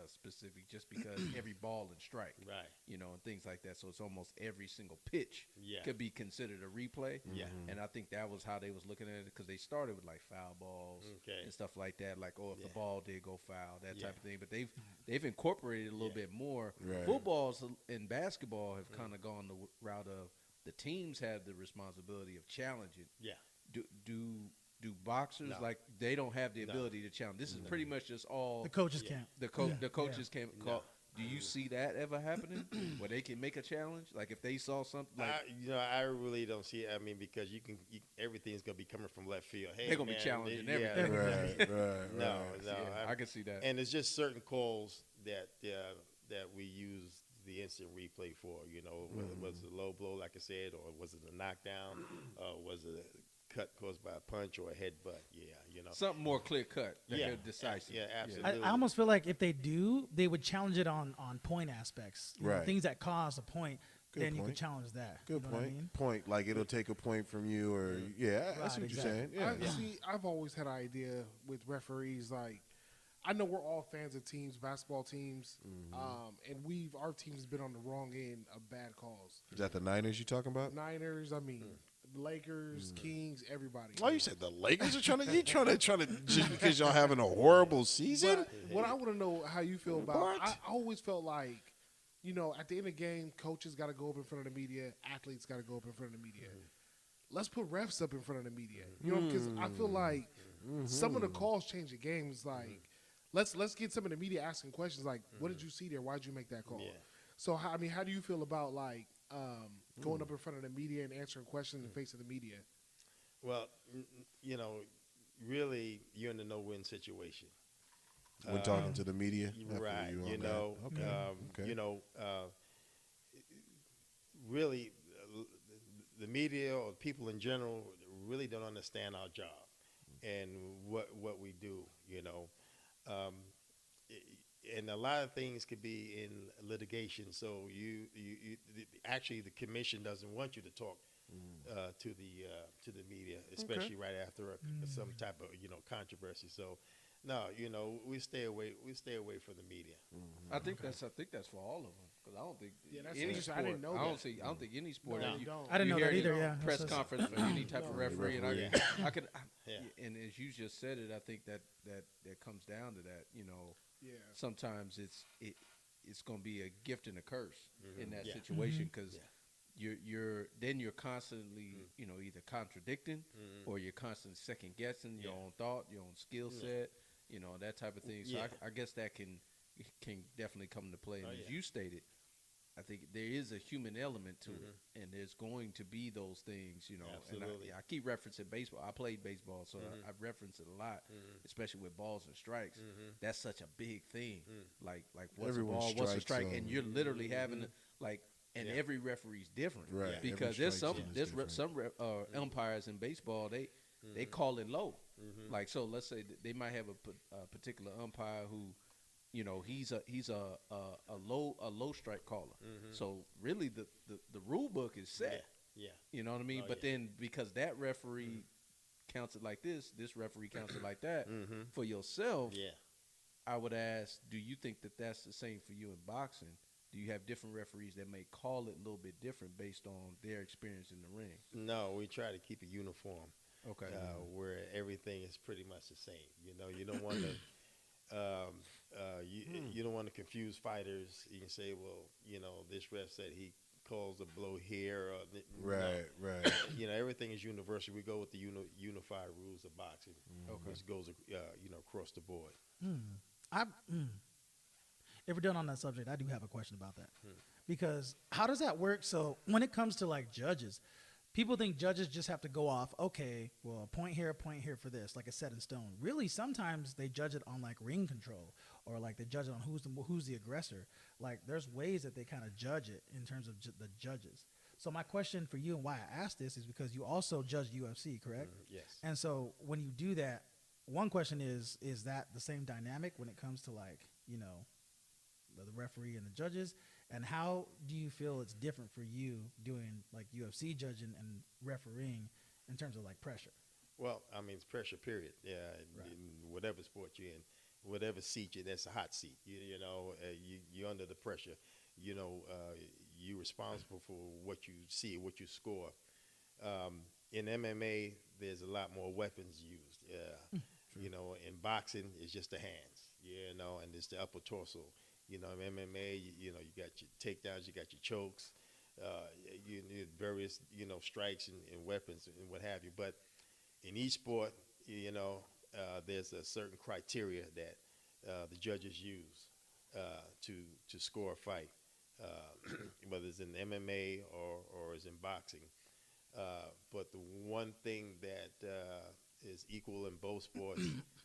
specific, just because every ball and strike, Right. you know, and things like that. So it's almost every single pitch could be considered a replay. Yeah. And I think that was how they was looking at it, because they started with like foul balls and stuff like that, like, oh, if the ball did go foul, that type of thing. But they've incorporated a little bit more. Right. Footballs and basketball have kind of gone the route of the teams have the responsibility of challenging. Yeah. Do boxers, No. like, they don't have the ability to challenge? This is pretty much just all The coaches can't. the coaches can't call. Do you see that ever happening where they can make a challenge? Like if they saw something like I really don't see it. I mean, because everything's gonna be coming from left field. Hey, they're gonna be challenging everything. Right. No, Yeah, I can see that. And it's just certain calls that we use the instant replay for. You know, whether it was a low blow, like I said, or was it a knockdown, was it a cut caused by a punch or a headbutt? Yeah, you know, something more clear cut. Decisive. Yeah, absolutely. I almost feel like if they do, they would challenge it on point aspects. You know, Right. things that cause a point. Good then you point. could challenge that. Good You know point. what I mean? Point, like it'll take a point from you, or that's what exactly. you're saying. Yeah. See, I've always had an idea with referees. Like, I know we're all fans of teams, basketball teams, and our team's been on the wrong end of bad calls. Is that the Niners you talking about? Niners, I mean, Lakers, Kings, everybody. Oh, you said the Lakers are trying to just because y'all having a horrible season? But what I want to know how you feel about. What? I always felt like, you know, at the end of the game, coaches got to go up in front of the media, athletes got to go up in front of the media. Let's put refs up in front of the media, you know, because I feel like some of the calls change the game. It's like let's get some of the media asking questions like, what did you see there? Why did you make that call? Yeah. So how do you feel about like going up in front of the media and answering questions in the face of the media? Well, you know, really, you're in a no-win situation. When talking to the media, Right? You, You on know, that. Okay. you know, really, the media or people in general really don't understand our job and what we do. You know, and a lot of things could be in litigation. So actually the commission doesn't want you to talk to the media, especially right after some type of controversy. So no, we stay away from the media. I think that's for all of them, because I don't think that's any interesting. sport. I didn't know I that. don't think any sport. No, that you don't. I didn't know hear that either. any Yeah. press That's- conference for any type of referee, and I could. Yeah. And as you just said it, I think that comes down to that. Yeah. Sometimes it's going to be a gift and a curse in that Yeah. situation, because you're constantly either contradicting or you're constantly second guessing your own thought, your own skill set, that type of thing. So I guess that can definitely come into play. And as you stated, I think there is a human element to it, and there's going to be those things, Absolutely. And I keep referencing baseball. I played baseball, so I reference it a lot, especially with balls and strikes. That's such a big thing. Like what's Everyone a ball, what's a strikes strike, and you're literally having to, and every referee's different, Right. Because Every there's strike zone is some umpires in baseball, they call it low. Like, so let's say that they might have a particular umpire who, he's a low strike caller. So really the rule book is set. Yeah. You know what I mean? But then because that referee counts it like this referee counts it like that, for yourself, I would ask, do you think that that's the same for you in boxing? Do you have different referees that may call it a little bit different based on their experience in the ring? No, we try to keep it uniform. Okay. Where everything is pretty much the same. You don't want to you don't want to confuse fighters. You can say, well, this ref said he calls a blow here. Right. Everything is universal. We go with the unified rules of boxing, which goes across the board. If we're done on that subject, I do have a question about that. Because how does that work? So when it comes to like judges, people think judges just have to go off, okay, well, a point here for this, like a set in stone. Really, sometimes they judge it on like ring control, or like they judge it on who's the aggressor. Like there's ways that they kind of judge it in terms of the judges. So my question for you and why I asked this is because you also judge UFC, correct? Yes. And so when you do that, one question is that the same dynamic when it comes to like, the referee and the judges? And how do you feel it's different for you doing like UFC judging and refereeing in terms of like pressure? Well, I mean, it's pressure, period. Yeah, Right. in whatever sport you're in, whatever seat you're, that's a hot seat. You're under the pressure. You're responsible for what you see, what you score. In MMA, there's a lot more weapons used. In boxing, it's just the hands. And it's the upper torso. In MMA, you got your takedowns, you got your chokes, you need various, strikes and weapons and what have you. But in each sport, there's a certain criteria that the judges use. to score a fight, whether it's in MMA or it's in boxing. But the one thing that is equal in both sports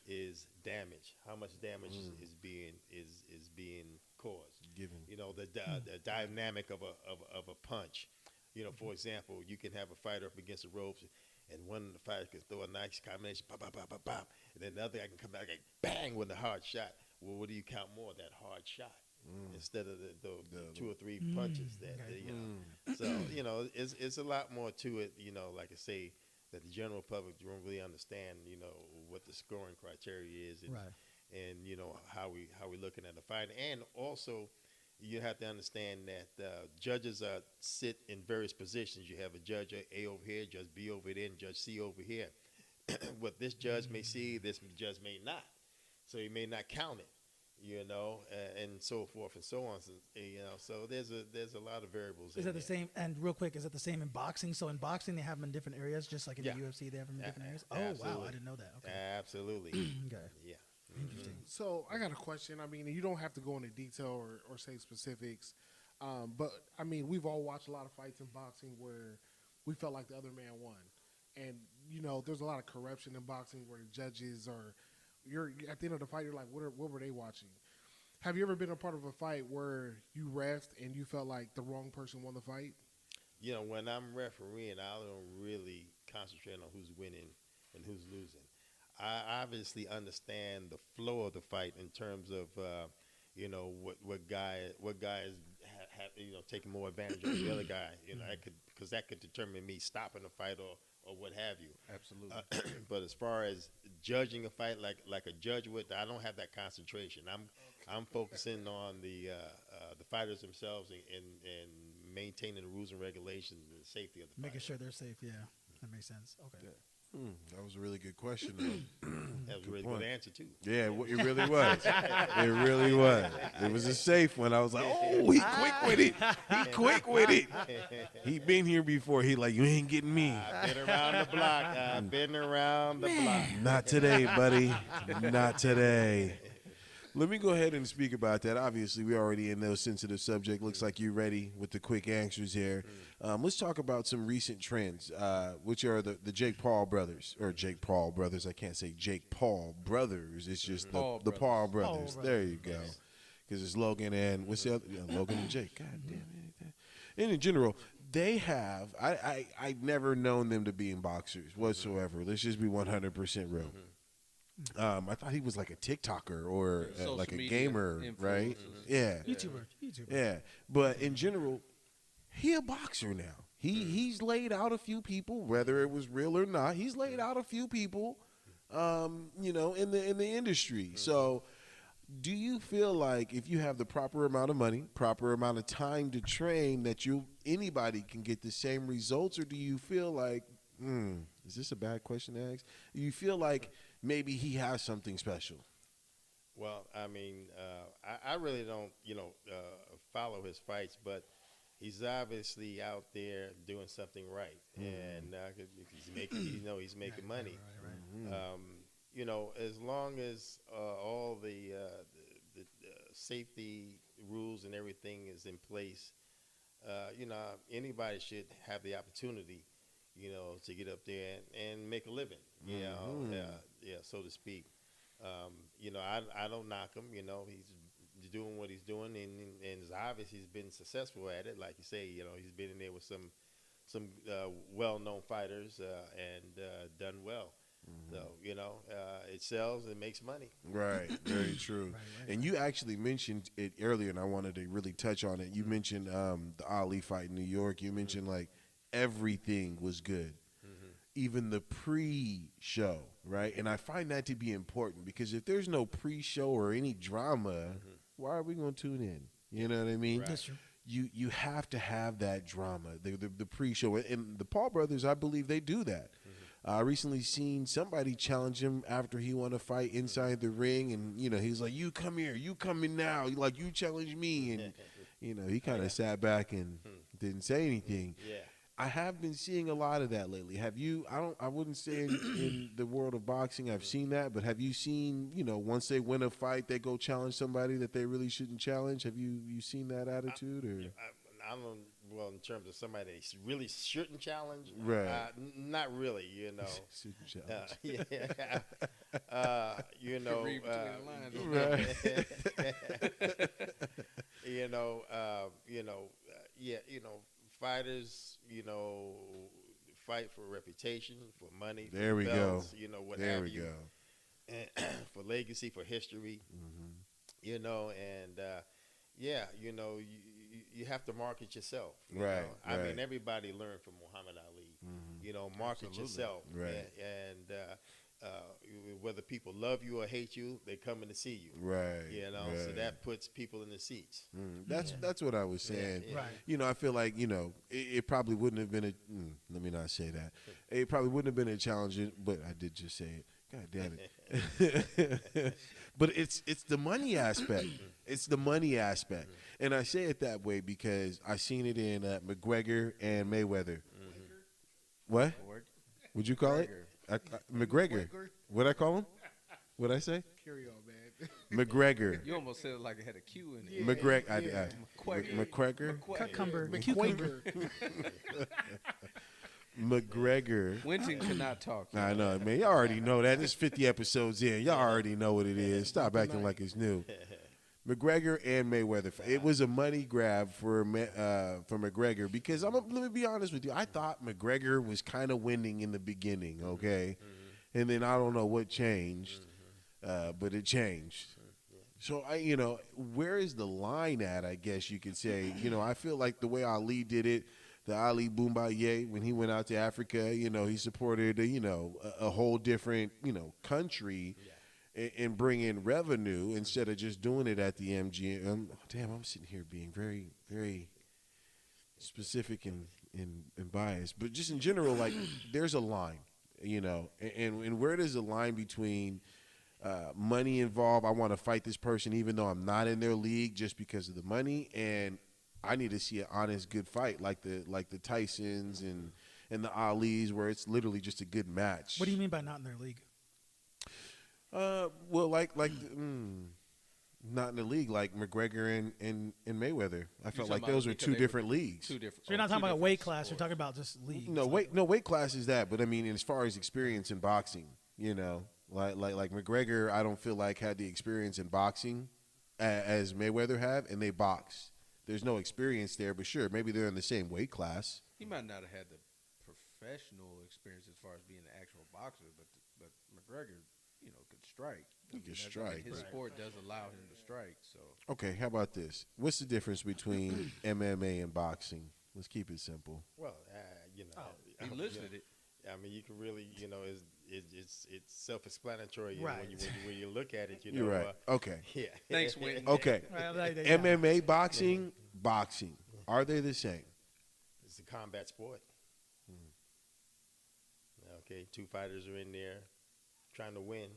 is damage. How much damage is being caused? Given. The dynamic of a punch. For example, you can have a fighter up against the ropes, and one of the fighters can throw a nice combination, pop, pop, pop, pop, pop, and then the other guy can come back like bang with a hard shot. Well, what do you count more? That hard shot instead of the 2 or 3 punches So it's a lot more to it. Like I say, that the general public don't really understand. What the scoring criteria is, and how we looking at the fight, and also you have to understand that judges sit in various positions. You have a judge A over here, Judge B over there, and Judge C over here. What this judge may see, this judge may not. So he may not count it, and so forth and so on. So there's a lot of variables. Is that the same? And real quick, is it the same in boxing? So in boxing, they have them in different areas, just like in the UFC, they have them in different areas. Oh, absolutely. wow, I didn't know that. Okay. Absolutely. Okay. Yeah. Interesting. So I got a question. I mean, you don't have to go into detail or say specifics, but I mean, we've all watched a lot of fights in boxing where we felt like the other man won, and there's a lot of corruption in boxing where the judges are. You're at the end of the fight, you're like, what were they watching? Have you ever been a part of a fight where you refed and you felt like the wrong person won the fight? When I'm refereeing, I don't really concentrate on who's winning and who's losing. I obviously understand the flow of the fight in terms of what guy is taking more advantage of the other guy. Because that could determine me stopping the fight or what have you. Absolutely. But as far as judging a fight like a judge would, I don't have that concentration. I'm focusing on the fighters themselves and maintaining the rules and regulations and the safety of the Making fighter. sure they're safe. Yeah, that makes sense. Okay. Yeah. That was a really good question. That was a really good answer too. Yeah, it really was. It really was. It was a safe one. I was like, oh, he quick with it. He quick with it. He been here before. He like, you ain't getting me. I've been around the block. I've been around the block. Not today, buddy. Not today. Let me go ahead and speak about that. Obviously, we're already in those sensitive subject. Looks like you're ready with the quick answers here. Let's talk about some recent trends, which are the Jake Paul brothers. Or Jake Paul brothers. I can't say Jake Paul brothers. It's just the Paul brothers. There you go. Because it's Logan and, what's the other? Logan and Jake. God damn it. And in general, they have, I've never known them to be in boxers whatsoever. Let's just be 100% real. I thought he was like a TikToker or like a gamer, right? Yeah. YouTuber. Yeah. But in general, he a boxer now. He's laid out a few people, whether it was real or not. He's laid out a few people, in the industry. So do you feel like if you have the proper amount of money, proper amount of time to train, that anybody can get the same results? Or do you feel like, is this a bad question to ask? Do you feel like maybe he has something special? Well, I mean, I really don't, follow his fights, but he's obviously out there doing something right, and he's making money. Right. As long as all the safety rules and everything is in place, anybody should have the opportunity, to get up there and make a living, so to speak. I don't knock him. He's doing what he's doing, and it's obvious he's been successful at it. Like you say, he's been in there with some well-known fighters and done well. So, it sells and makes money. Right, very true. Right. And you actually mentioned it earlier, and I wanted to really touch on it. You mentioned the Ali fight in New York. You mentioned, like, everything was good, even the pre-show, right? And I find that to be important because if there's no pre-show or any drama, why are we going to tune in? You know what I mean? Right. That's true. You have to have that drama, the pre-show. And the Paul brothers, I believe they do that. I recently seen somebody challenge him after he won a fight inside the ring, and, he's like, you come here, you come in now, like, you challenge me. And, he kind of sat back and didn't say anything. Yeah. I have been seeing a lot of that lately. Have you? I wouldn't say in the world of boxing I've seen that, but have you seen, once they win a fight, they go challenge somebody that they really shouldn't challenge? Have you seen that attitude? Or I don't. Well, in terms of somebody that really shouldn't challenge, right? Not really, Shouldn't challenge. Right. Fighters, fight for reputation, for money. There we belts, go. What there have we you. go. And for legacy, for history, you have to market yourself. Right. I mean, everybody learned from Muhammad Ali. Market yourself. Right. And whether people love you or hate you, they come in to see you. Right. So that puts people in the seats. That's what I was saying. Right. I feel like, it probably wouldn't have been let me not say that. It probably wouldn't have been a challenge, but I did just say it. God damn it. But it's the money aspect. It's the money aspect. And I say it that way because I seen it in McGregor and Mayweather. What? Would you call it? McGregor. What'd I call him? What'd I say? Carry on, man. McGregor. You almost said it like it had a Q in it. McGregor. McGregor. Cucumber. McGregor. Winton cannot talk. I know, man. Y'all already know that. It's 50 episodes in. Y'all already know what it is. Stop acting like it's new. McGregor and Mayweather. It was a money grab for McGregor because let me be honest with you. I thought McGregor was kind of winning in the beginning, okay? And then I don't know what changed, but it changed. So, where is the line at, I guess you could say? I feel like the way Ali did it, the Ali Boumbaye, when he went out to Africa, he supported, a whole different, country and bring in revenue instead of just doing it at the MGM. Damn, I'm sitting here being very, very specific and biased. But just in general, like, there's a line, and where does the line between money involved, I want to fight this person even though I'm not in their league just because of the money, and I need to see an honest, good fight like the Tysons and the Alis where it's literally just a good match. What do you mean by not in their league? Well, not in the league like McGregor and Mayweather. I felt like those were two different leagues. Two different. So you're not talking about a weight class. You're talking about just leagues. No weight class is that. But I mean, as far as experience in boxing, like McGregor, I don't feel like had the experience in boxing as Mayweather have, and they box. There's no experience there, but sure, maybe they're in the same weight class. He might not have had the professional experience as far as being an actual boxer, but McGregor, could strike. He could strike. His sport does allow him to strike. So okay, how about this? What's the difference between MMA and boxing? Let's keep it simple. Well, he listed it. I mean, you can really, it's self-explanatory. Right. When you look at it, You're right. Okay. Yeah. Thanks, Winton. Okay. MMA, boxing. Are they the same? It's a combat sport. Okay, two fighters are in there trying to win.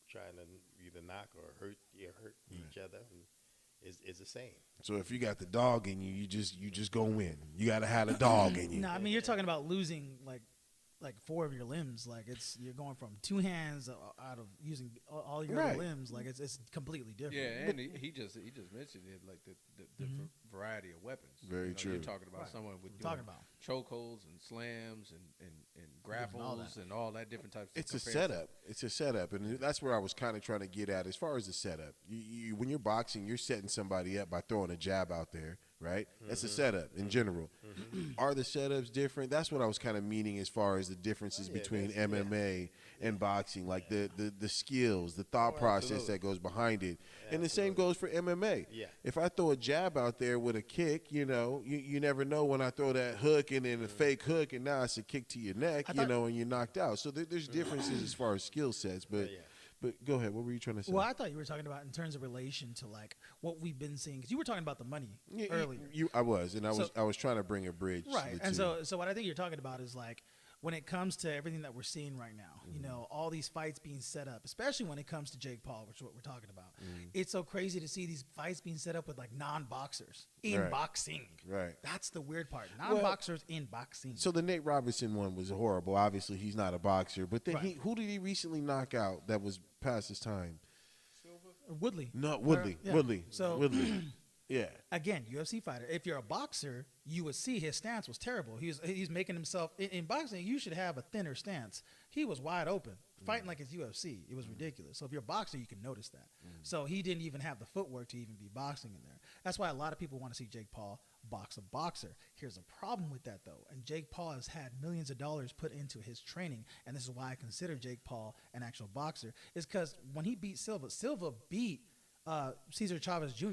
Trying to either knock or hurt each other. Is the same. So if you got the dog in you, you just go win. You got to have a dog in you. No, I mean you're talking about losing like 4 of your limbs. Like you're going from 2 hands out of using all your other limbs. Like it's completely different. Yeah, and he just mentioned it, like the variety of weapons. Very true. You're talking about someone with chokeholds and slams and grapples and all that different types. It's a setup. It's a setup, and that's where I was kind of trying to get at as far as the setup. You when you're boxing, you're setting somebody up by throwing a jab out there, right? That's a setup in general. Are the setups different? That's what I was kind of meaning as far as the differences between MMA and boxing, like the skills, the thought process that goes behind it. And the same goes for MMA. Yeah. If I throw a jab out there with a kick, you never know when I throw that hook and then a fake hook and now it's a kick to your neck, and you're knocked out. So there's differences as far as skill sets, but go ahead. What were you trying to say? Well, I thought you were talking about in terms of relation to like what we've been seeing, because you were talking about the money earlier. I was trying to bring a bridge. Right, to the and two. so what I think you're talking about is like when it comes to everything that we're seeing right now, you know, all these fights being set up, especially when it comes to Jake Paul, which is what we're talking about. It's so crazy to see these fights being set up with like non-boxers in boxing. Right. That's the weird part. Non-boxers in boxing. So the Nate Robinson one was horrible. Obviously, he's not a boxer. But then who did he recently knock out that was past his time? Woodley. No, Woodley. Yeah. Woodley. So Woodley. Yeah. Again, UFC fighter. If you're a boxer, you would see his stance was terrible. He's making himself in boxing. You should have a thinner stance. He was wide open, fighting like it's UFC. It was ridiculous. So if you're a boxer, you can notice that. So he didn't even have the footwork to even be boxing in there. That's why a lot of people want to see Jake Paul box a boxer. Here's a problem with that though, and Jake Paul has had millions of dollars put into his training, and this is why I consider Jake Paul an actual boxer. Is because when he beat Silva beat Cesar Chavez Jr.,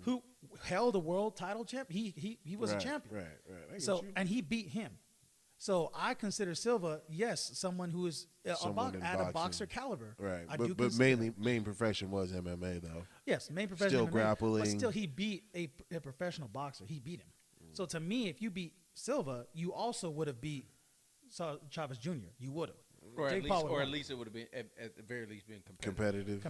who held a world title champ. He was a champion. Right. So and he beat him. So I consider Silva, yes, someone who is at a boxer caliber. Right. But main profession was MMA though. Yes, main profession. Still MMA, grappling. But still, he beat a professional boxer. He beat him. So to me, if you beat Silva, you also would have beat Chavez Jr. You would have. Or at least it would have been at the very least been Competitive.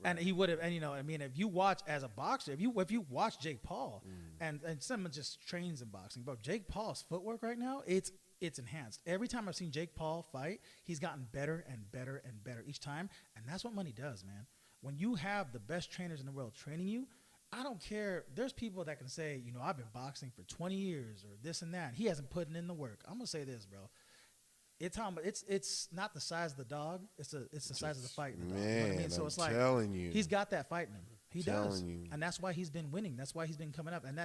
And he would have. And you know, I mean, if you watch as a boxer, if you watch Jake Paul, and someone just trains in boxing, bro, Jake Paul's footwork right now, it's enhanced. Every time I've seen Jake Paul fight, he's gotten better and better and better each time, and that's what money does, man. When you have the best trainers in the world training you, I don't care. There's people that can say, you know, I've been boxing for 20 years or this and that. He hasn't put in the work. I'm gonna say this, bro. It's not the size of the dog. It's the size of the fight. In the dog, man, you know what I mean? So it's like telling you, he's got that fight in him. He does, you. and that's why he's been winning. That's why he's been coming up, and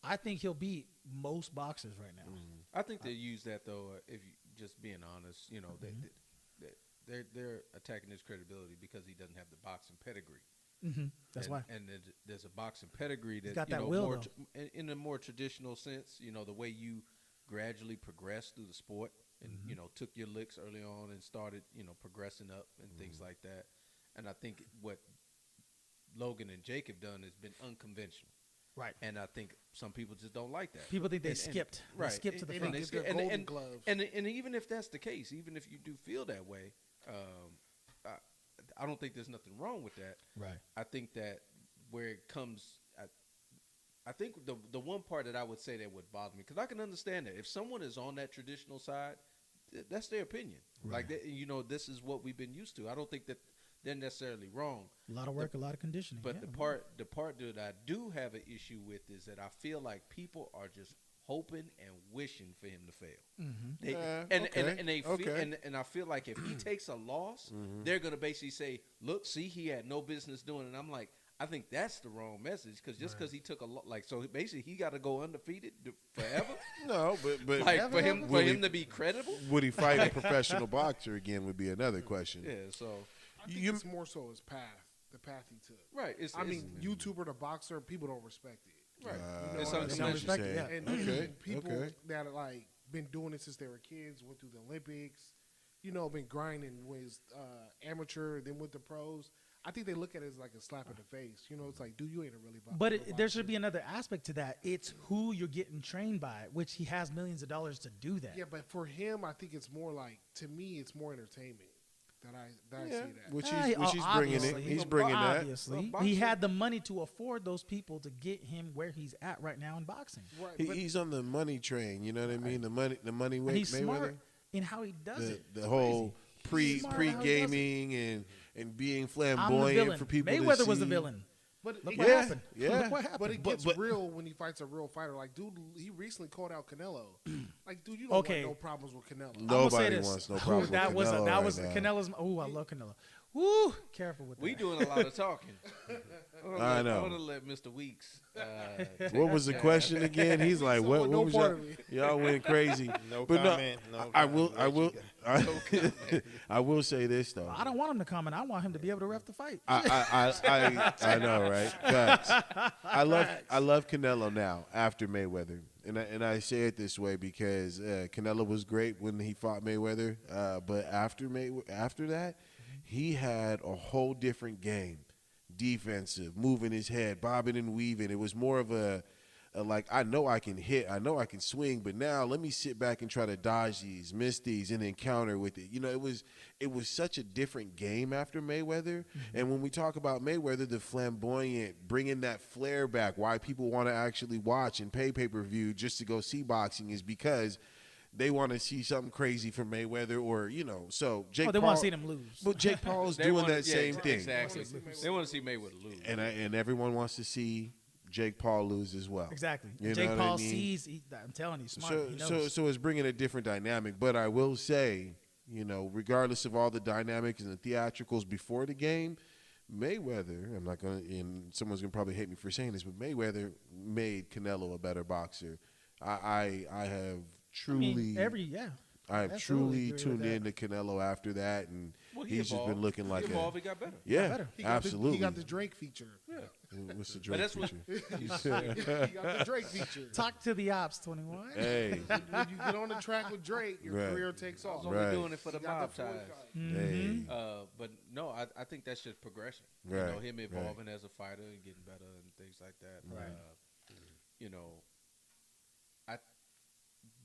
I think he'll beat most boxers right now. I think they use that though. If you just being honest, you know, they're attacking his credibility because he doesn't have the boxing pedigree. That's why. And there's a boxing pedigree that he's got you that know, will, in a more traditional sense. You know, the way you gradually progress through the sport, and you know, took your licks early on and started, you know, progressing up and things like that. And I think what Logan and Jake have done has been unconventional. Right. And I think some people just don't like that. People think they skipped. Right. They skipped to the front. And even if that's the case, even if you do feel that way, I don't think there's nothing wrong with that. Right. I think that where it comes, I think the one part that I would say that would bother me, because I can understand that if someone is on that traditional side, that's their opinion. Right. Like, you know, this is what we've been used to. I don't think that they're necessarily wrong. A lot of work, a lot of conditioning. But the part that I do have an issue with is that I feel like people are just hoping and wishing for him to fail. And I feel like if he takes a loss, they're gonna basically say, "Look, see, he had no business doing it." And I'm like, I think that's the wrong message, because just because he took a like, so basically he got to go undefeated forever. No, but like for him to be credible, would he fight a professional boxer again? Would be another question. Yeah, so I think it's more so his path, the path he took. Right. YouTuber to boxer, people don't respect it. Right. You know, it's respect it. And people that are like been doing it since they were kids, went through the Olympics, you know, been grinding, was amateur, then went to pros. I think they look at it as like a slap in the face. You know, it's like, dude, you ain't a really boxer. But there should be another aspect to that. It's who you're getting trained by, which he has millions of dollars to do that. Yeah, but for him, I think it's more like, to me, it's more entertainment that I see that. Which he's bringing it. He's bringing that. Obviously, he had the money to afford those people to get him where he's at right now in boxing. Right, he's on the money train. You know what I mean? The money way. He's smart in how he does it. The whole pre-gaming and being flamboyant for people Mayweather to see. was the villain. But Look what happened. Yeah. Look what happened. But it gets real when he fights a real fighter. Like, dude, he recently called out Canelo. Like, dude, you don't want no problems with Canelo. Nobody wants no problems with Canelo. That was Canelo's. Oh, I love Canelo. Woo! Careful with that. We doing a lot of talking. I know. I want to let Mr. Weeks. What was the question again? He's like, what was y'all went crazy? No but comment. I will say this though. I don't want him to comment. I want him to be able to ref the fight. I know, right? Facts. I love Canelo now after Mayweather, and I say it this way because Canelo was great when he fought Mayweather, but after that, he had a whole different game. Defensive, moving his head, bobbing and weaving. It was more of a like I know I can hit, I know I can swing, but now let me sit back and try to dodge these, miss these, and then counter with it. You know, it was such a different game after Mayweather. And when we talk about Mayweather, the flamboyant, bringing that flair back, why people want to actually watch and pay pay-per-view just to go see boxing is because they want to see something crazy from Mayweather, or so Jake Paul. They want to see them lose. But Jake Paul's doing that same thing. Exactly. They want to see Mayweather lose. And everyone wants to see Jake Paul lose as well. Exactly. You Jake know Paul what I mean? sees. I'm telling you, smart. He knows. So it's bringing a different dynamic. But I will say, regardless of all the dynamics and the theatricals before the game, Mayweather, I'm not going to, and someone's going to probably hate me for saying this, but Mayweather made Canelo a better boxer. I have truly, I have truly tuned in to Canelo after that, and he's just been looking like he got better. Yeah, absolutely. He got the Drake feature. Yeah. What's the Drake feature? He got the Drake feature. Talk to the ops, 21. Hey. When you get on the track with Drake, your career takes off. I was only doing it for the mob ties. Hey. But no, I think that's just progression. Right. Him evolving as a fighter and getting better and things like that. Right.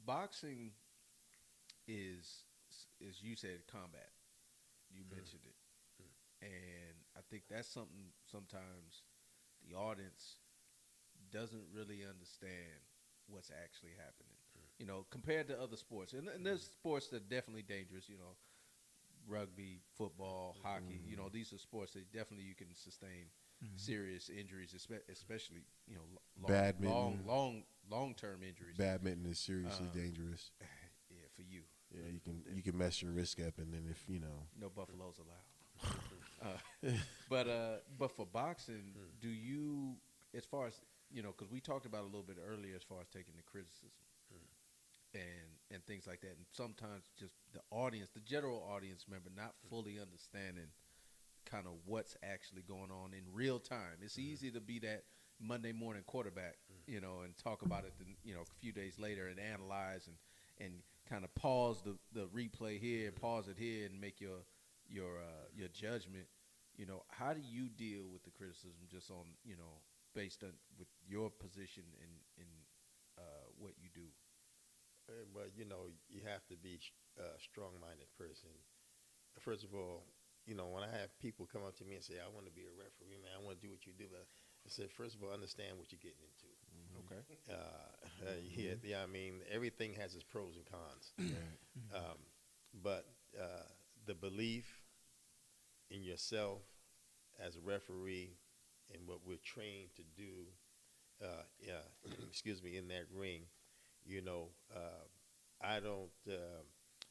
Boxing is you said combat. You mentioned it, and I think that's something sometimes the audience doesn't really understand what's actually happening. Compared to other sports, and there's sports that are definitely dangerous. Rugby, football, hockey. These are sports that definitely you can sustain serious injuries, especially Badminton. long-term injuries. Badminton is seriously dangerous. Yeah, for you. Yeah, you can mess your wrist up, and then if no buffaloes allowed. But for boxing, do you, as far as because we talked about it a little bit earlier, as far as taking the criticism and things like that, and sometimes just the audience, the general audience member, not fully understanding kind of what's actually going on in real time. It's easy to be that Monday morning quarterback, and talk about it, a few days later and analyze and kind of pause the replay here, pause it here, and make your judgment. How do you deal with the criticism just on, based on with your position in what you do? Well, you have to be a strong-minded person. First of all, when I have people come up to me and say, I want to be a referee, man, I want to do what you do, but I said, first of all, understand what you're getting into. Okay. Yeah, I mean, everything has its pros and cons. But the belief in yourself as a referee and what we're trained to do, in that ring, I don't.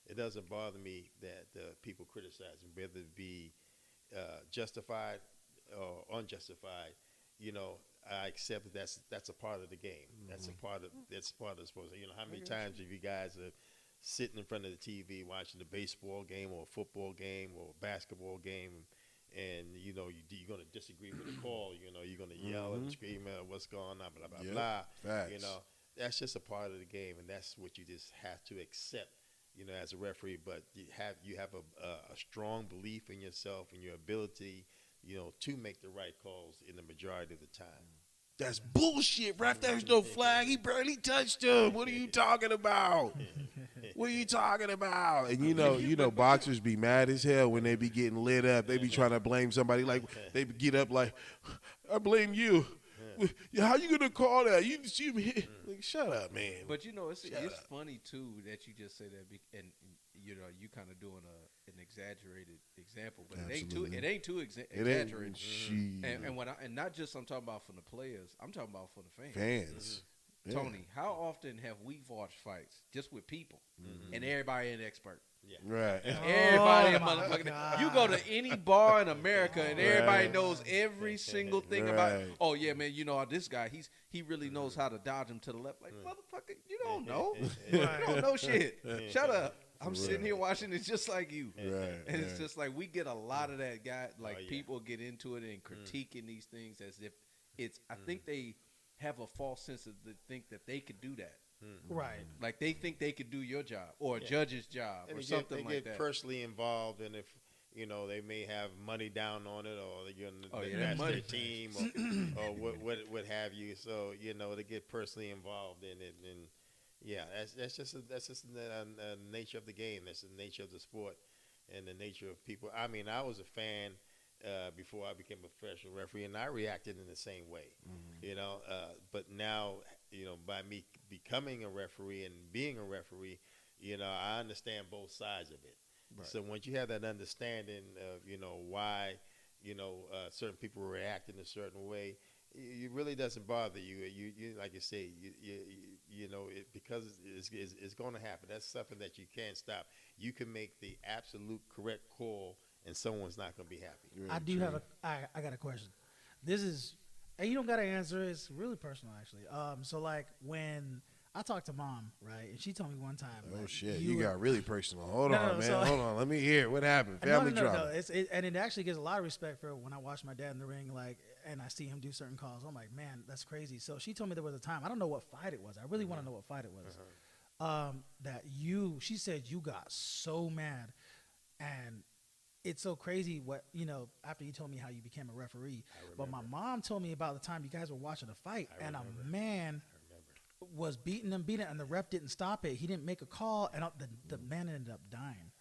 It doesn't bother me that people criticize me, whether it be justified or unjustified. I accept that that's a part of the game. That's a part of the sport. How many times have you guys are sitting in front of the TV watching a baseball game or a football game or a basketball game, and you're going to disagree with the call. You're going to yell and scream what's going on, blah blah blah. Facts. That's just a part of the game, and that's what you just have to accept. As a referee, but you have a strong belief in yourself and your ability, to make the right calls in the majority of the time. That's bullshit, ref. There's no flag. He barely touched him. What are you talking about? What are you talking about? And boxers be mad as hell when they be getting lit up. They be trying to blame somebody. Like they get up like, I blame you. How you gonna call that? You see me? Like, shut up, man. But it's funny too that you just say that, and you kind of doing an exaggerated example, but Absolutely. it ain't too exaggerated. And not just I'm talking about from the players, I'm talking about for the fans. Yeah. Tony, how often have we watched fights just with people and everybody an expert? Yeah. Right. Everybody, motherfucker. You go to any bar in America and everybody knows every single thing about it. Oh yeah, man. This guy, he really knows how to dodge him to the left. Like, motherfucker, you don't know. You don't know shit. Shut up. I'm sitting here watching it just like you. Right. And it's just like we get a lot of that guy. Like people get into it and critiquing these things as if it's. I think they have a false sense of think that they could do that. Right. Like they think they could do your job or a judge's job or something like that. They get personally involved, and if You know, they may have money down on it, or that's their team, or what have you. So they get personally involved in it, and that's just the nature of the game. That's the nature of the sport, and the nature of people. I mean, I was a fan before I became a professional referee, and I reacted in the same way. But now, by me becoming a referee and being a referee, I understand both sides of it. Right. So once you have that understanding of why certain people react in a certain way, it really doesn't bother you. You like you say, because it's going to happen. That's something that you can't stop. You can make the absolute correct call, and someone's not going to be happy. Really I got a question. This is, and you don't got to answer. It's really personal, actually. So like when I talked to Mom, right, and she told me one time. Oh like, shit, you got really personal. Hold on, man. So, hold on, let me hear what happened. Family drama. No. And it actually gives a lot of respect for when I watch my dad in the ring, like, and I see him do certain calls. I'm like, man, that's crazy. So she told me there was a time. I don't know what fight it was. I really want to know what fight it was. She said you got so mad, and it's so crazy what after you told me how you became a referee. But my mom told me about the time you guys were watching a fight, and a man was beating him, and the ref didn't stop it. He didn't make a call, and the man ended up dying.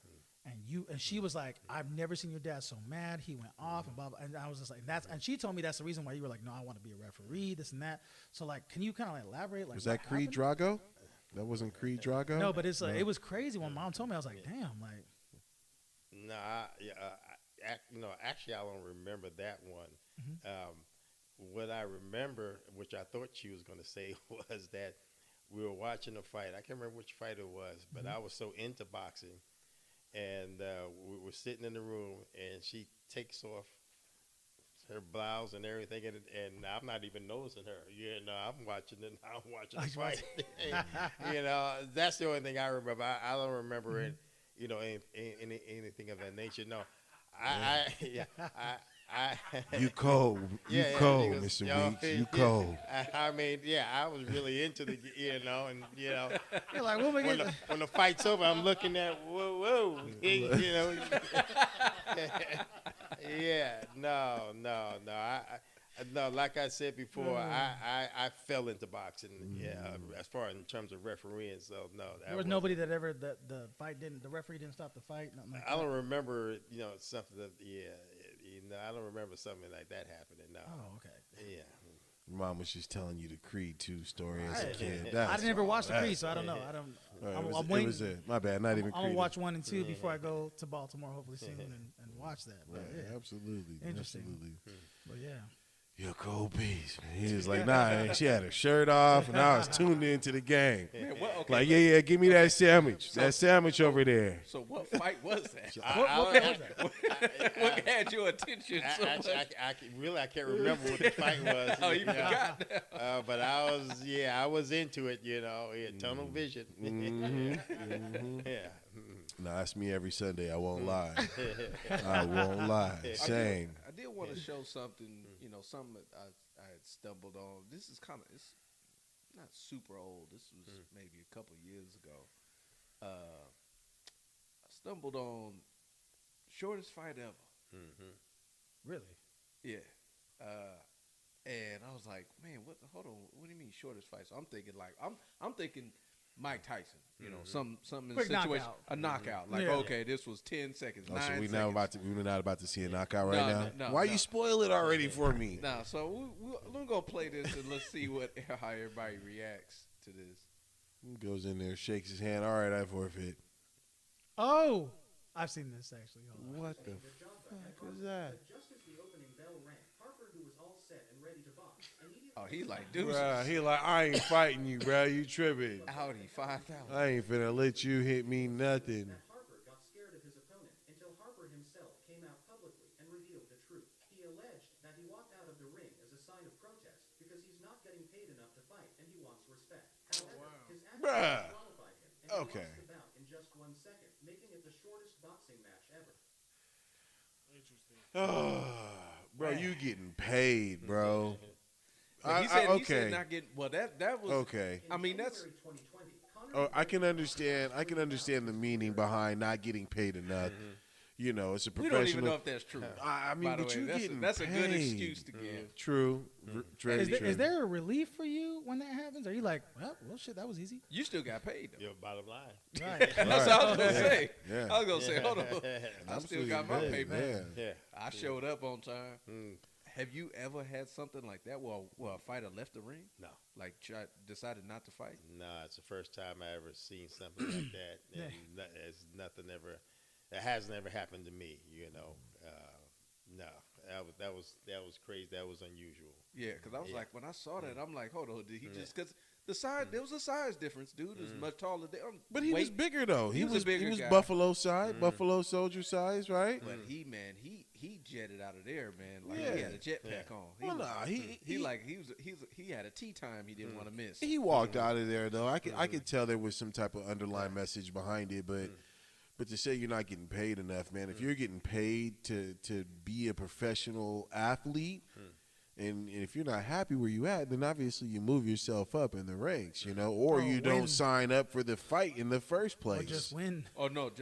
And she was like, I've never seen your dad so mad. He went off and blah blah. And I was just like, and she told me that's the reason why you were like, no, I want to be a referee, this and that. So like, can you kind of like elaborate? Like, was that Creed Drago? That wasn't Creed Drago. No, but it's like it was crazy when Mom told me. I was like, damn, like. No, actually, I don't remember that one. Mm-hmm. What I remember, which I thought she was going to say, was that we were watching a fight. I can't remember which fight it was, but I was so into boxing. And we were sitting in the room, and she takes off her blouse and everything, and I'm not even noticing her. I'm watching it. I'm watching the fight. That's the only thing I remember. I don't remember it, anything of that nature. No, you cold, Mr. Weeks, you cold. I mean, I was really into the, and You're like, when the fight's over, I'm looking at whoa, no. Like I said before, I fell into boxing. As far as in terms of refereeing, so no. There was nobody that ever the referee didn't stop the fight. Nothing like I don't remember, something that I don't remember something like that happening. No. Oh, okay. Yeah. Mom was just telling you the Creed 2 story as a kid. I never watched the Creed, so I don't know. I'm waiting. It was it. My bad. Not even Creed. I'm going to watch 1 and 2 before I go to Baltimore, hopefully soon, and watch that. But, absolutely. Interesting. Absolutely. But, yeah. You're a cold beast, man. He was like, nah, she had her shirt off, and I was tuned into the game. Man, okay, like, yeah, give me that sandwich. That sandwich over there. So what fight was that? What had your attention so much? I can't remember what the fight was. Oh, you forgot. But I was into it, tunnel vision. Yeah. No, that's me every Sunday. I won't lie. I won't lie. Same. I did want to show something, something that I had stumbled on. This is it's not super old. This was maybe a couple years ago. I stumbled on shortest fight ever. Mm-hmm. Really? Yeah. And I was like, man, hold on. What do you mean shortest fight? So I'm thinking I'm thinking Mike Tyson, something in the situation, knockout. A knockout. Like, okay, this was 10 seconds, 9 seconds. We're not about to see a knockout right now? No, Why you spoil it already for me? No, so we're going to play this and let's see how everybody reacts to this. He goes in there, shakes his hand. All right, I forfeit. Oh, I've seen this actually. What the fuck is that? Just as the opening bell rang, Harper, who was all set and ready to box, oh, he like, dude. He like, I ain't fighting you, bro. You tripping. Howdy, 5,000. I ain't finna let you hit me nothing. Harper got scared of his opponent until Harper himself came out publicly and revealed the truth. He alleged that he walked out of the ring as a sign of protest because he's not getting paid enough to fight and he wants respect. However, his actions disqualified him and he lost the bout in just 1 second, making it the shortest boxing match ever. Interesting. Bro, you getting paid, bro. He said not getting. Well, that was okay. I mean, that's. I can understand the meaning behind not getting paid enough. You know, it's a We professional. don't even know if that's true. I mean, by the but way, you that's getting that's a good paid. excuse to give. True. Very true. Is there a relief for you when that happens? Are you like, well shit, that was easy? You still got paid though. Your bottom line. Right. That's what I was gonna say. Yeah. I was gonna say, hold on. I I'm still got my paid, payment. man. Yeah. I showed up on time. Mm. Have you ever had something like that where a fighter left the ring? No. Like decided not to fight? Nah, it's the first time I ever seen something like that, and it's nothing ever. It has never happened to me. You know, no, that was crazy. That was unusual. Yeah, because I was like, when I saw that, I'm like, hold on, did he just because the size there was a size difference, dude. Is much taller. But he was bigger though. He was a bigger guy. Buffalo size, Buffalo Soldier size, right? But he jetted out of there, man. Like he had a jetpack on. He had a tea time he didn't want to miss. He walked out of there though. I could tell there was some type of underlying message behind it, but to say you're not getting paid enough, man. If you're getting paid to be a professional athlete, and if you're not happy where you at, then obviously you move yourself up in the ranks, you know, or you don't sign up for the fight in the first place. Or just win. Oh no,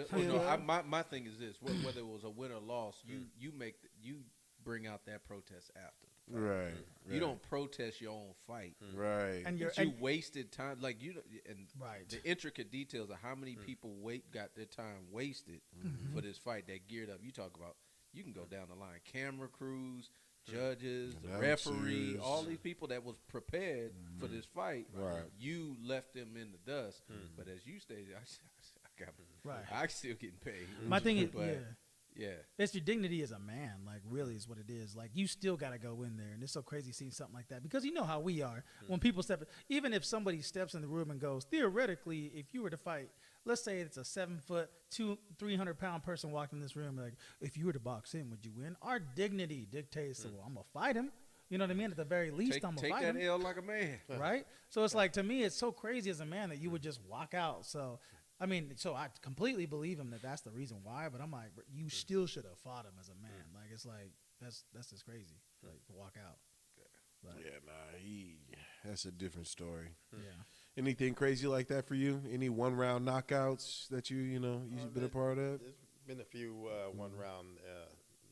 my thing is this: whether it was a win or loss, you bring out that protest after. Right. You don't protest your own fight. Right. And You wasted time, like and Right. the intricate details of how many people got their time wasted for this fight that geared up. You talk about, you can go down the line, camera crews, judges, the referee, all these people that was prepared for this fight. Right. You left them in the dust, but as you stated, I still getting paid. My thing is, yeah. It's your dignity as a man, like really is what it is. Like you still got to go in there, and it's so crazy seeing something like that because you know how we are when people step. Even if somebody steps in the room and goes, theoretically, if you were to fight, let's say it's a 7 foot, 300-pound person walked in this room, like if you were to box in, would you win? Our dignity dictates, well, I'm gonna fight him. You know what I mean? At the very least, I'm gonna fight him. Take that L like a man, right? So it's like to me, it's so crazy as a man that you would just walk out. So. I mean, so I completely believe him that that's the reason why, but I'm like, you still should have fought him as a man. Like, it's like, that's just crazy, like, to walk out. But, that's a different story. Yeah. Anything crazy like that for you? Any one-round knockouts that you've been a part of? There's been a few one-round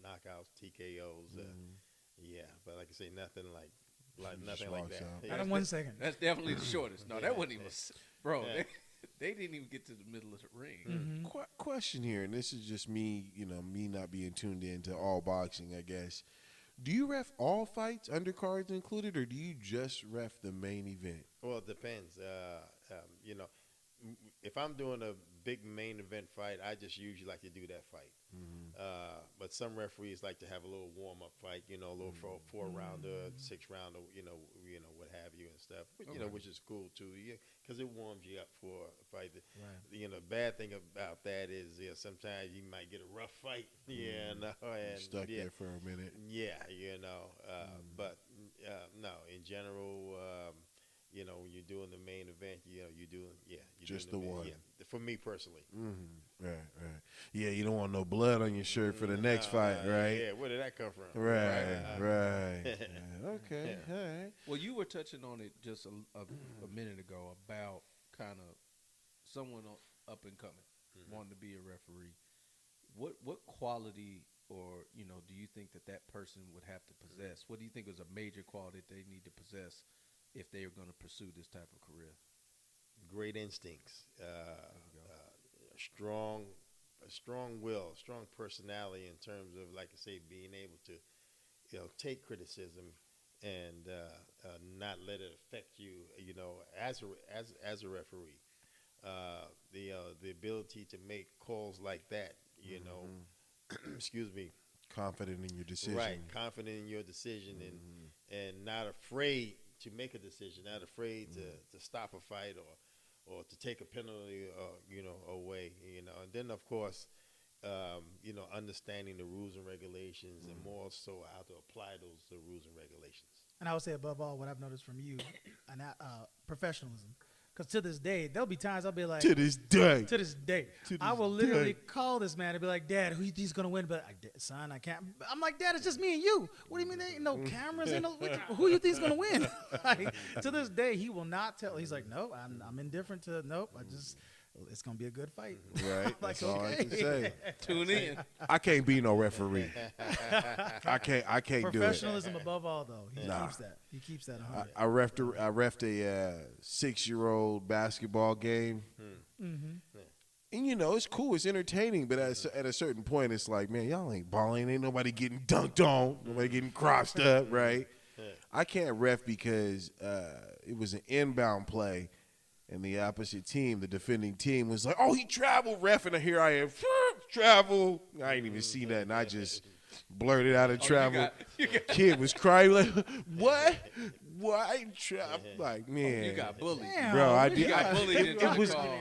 knockouts, TKOs. Yeah, but like I say, nothing like nothing like that. Hold on 1 second. That's definitely the shortest. No, that wasn't even, bro. Yeah. They didn't even get to the middle of the ring. Question here, and this is just me, me not being tuned into all boxing, I guess. Do you ref all fights, undercards included, or do you just ref the main event? Well, it depends. If I'm doing a big main event fight, I just usually like to do that fight. But some referees like to have a little warm-up fight, a little 4-rounder, 6-rounder, what have you and stuff. But, which is cool too, because it warms you up for a fight. Right. The bad thing about that is, sometimes you might get a rough fight, and stuck there for a minute. Yeah, but no, in general. When you're doing the main event, you're doing just the one. Yeah, for me personally. Right. Yeah, you don't want no blood on your shirt for the next fight, right? Yeah, where did that come from? Right. Okay, all right. Well, you were touching on it just a minute ago about kind of someone up and coming, wanting to be a referee. What quality or do you think that person would have to possess? What do you think is a major quality that they need to possess if they are going to pursue this type of career? Great instincts, strong will, strong personality in terms of, like I say, being able to, take criticism and not let it affect you, as a referee. The ability to make calls like that, excuse me. Confident in your decision. Right, confident in your decision and not afraid to make a decision, not afraid to stop a fight or to take a penalty, away, and then of course, understanding the rules and regulations and more so how to apply those rules and regulations. And I would say above all, what I've noticed from you, professionalism. Because to this day, there'll be times I'll be like, To this day. I will literally call this man and be like, Dad, who you think's gonna win? But son, I can't. I'm like, Dad, it's just me and you. What do you mean there ain't no cameras? Who you think's gonna win? Like, to this day, he will not tell. He's like, no, I'm indifferent to. Nope, it's gonna be a good fight. Right. That's all I can say. Tune in. I can't be no referee. I can't do it. Professionalism above all, though. He keeps that 100. I refed a 6-year-old basketball game. Mm-hmm. And, it's cool. It's entertaining. But at a certain point, it's like, man, y'all ain't balling. Ain't nobody getting dunked on. Nobody getting crossed up, right? I can't ref because it was an inbound play. And the opposite team, the defending team, was like, oh, he traveled, ref. And here I am, travel. I ain't even seen that. And I just blurted out of travel. Kid was crying like, what? Why travel? Like, man. You got bullied. Damn. Bro, I You did. got bullied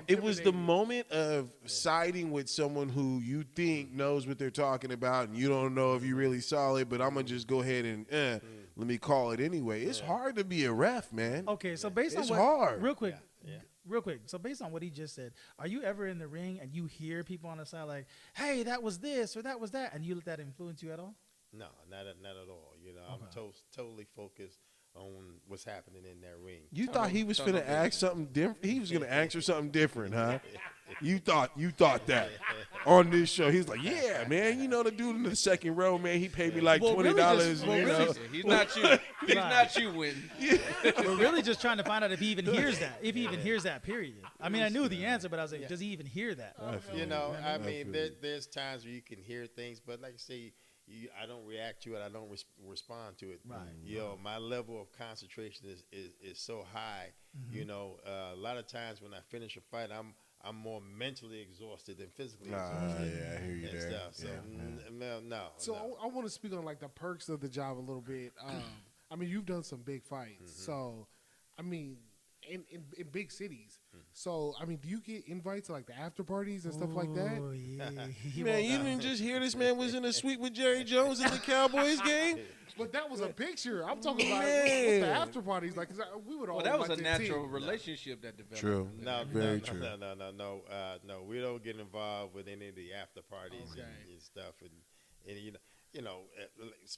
It was the moment of siding with someone who you think knows what they're talking about, and you don't know if you really saw it, but I'm going to just go ahead and let me call it anyway. It's hard to be a ref, man. Okay, so based on It's what, hard. real quick, so based on what he just said, are you ever in the ring and you hear people on the side like, hey, that was this or that was that, and you let that influence you at all? No, not at all. I'm totally focused on what's happening in that ring. You thought he was finna ask something different? He was gonna answer something different, huh? You thought that on this show. He's like, yeah, man. The dude in the second row, man. He paid me like $20. He's not you. He's not you, Wynn. We're really just trying to find out if he even hears that. If he even hears that, period. I mean, I knew the answer, but I was like, does he even hear that? There's times where you can hear things, but like I say, I don't react to it. I don't respond to it. Right. My level of concentration is so high. Mm-hmm. A lot of times when I finish a fight, I'm more mentally exhausted than physically exhausted. Yeah, I hear you there. Stuff. So no. So I want to speak on like the perks of the job a little bit. I mean, you've done some big fights. So, I mean, in big cities. So, I mean, do you get invites to like the after parties and stuff like that? Oh, yeah. Man, you didn't just hear this man was in a suite with Jerry Jones at the Cowboys game? But that was a picture. I'm talking about what's the after parties like. 'Cause we would all. Well, that was a like natural 10. relationship that developed. True. No, Very true. No. We don't get involved with any of the after parties and stuff. And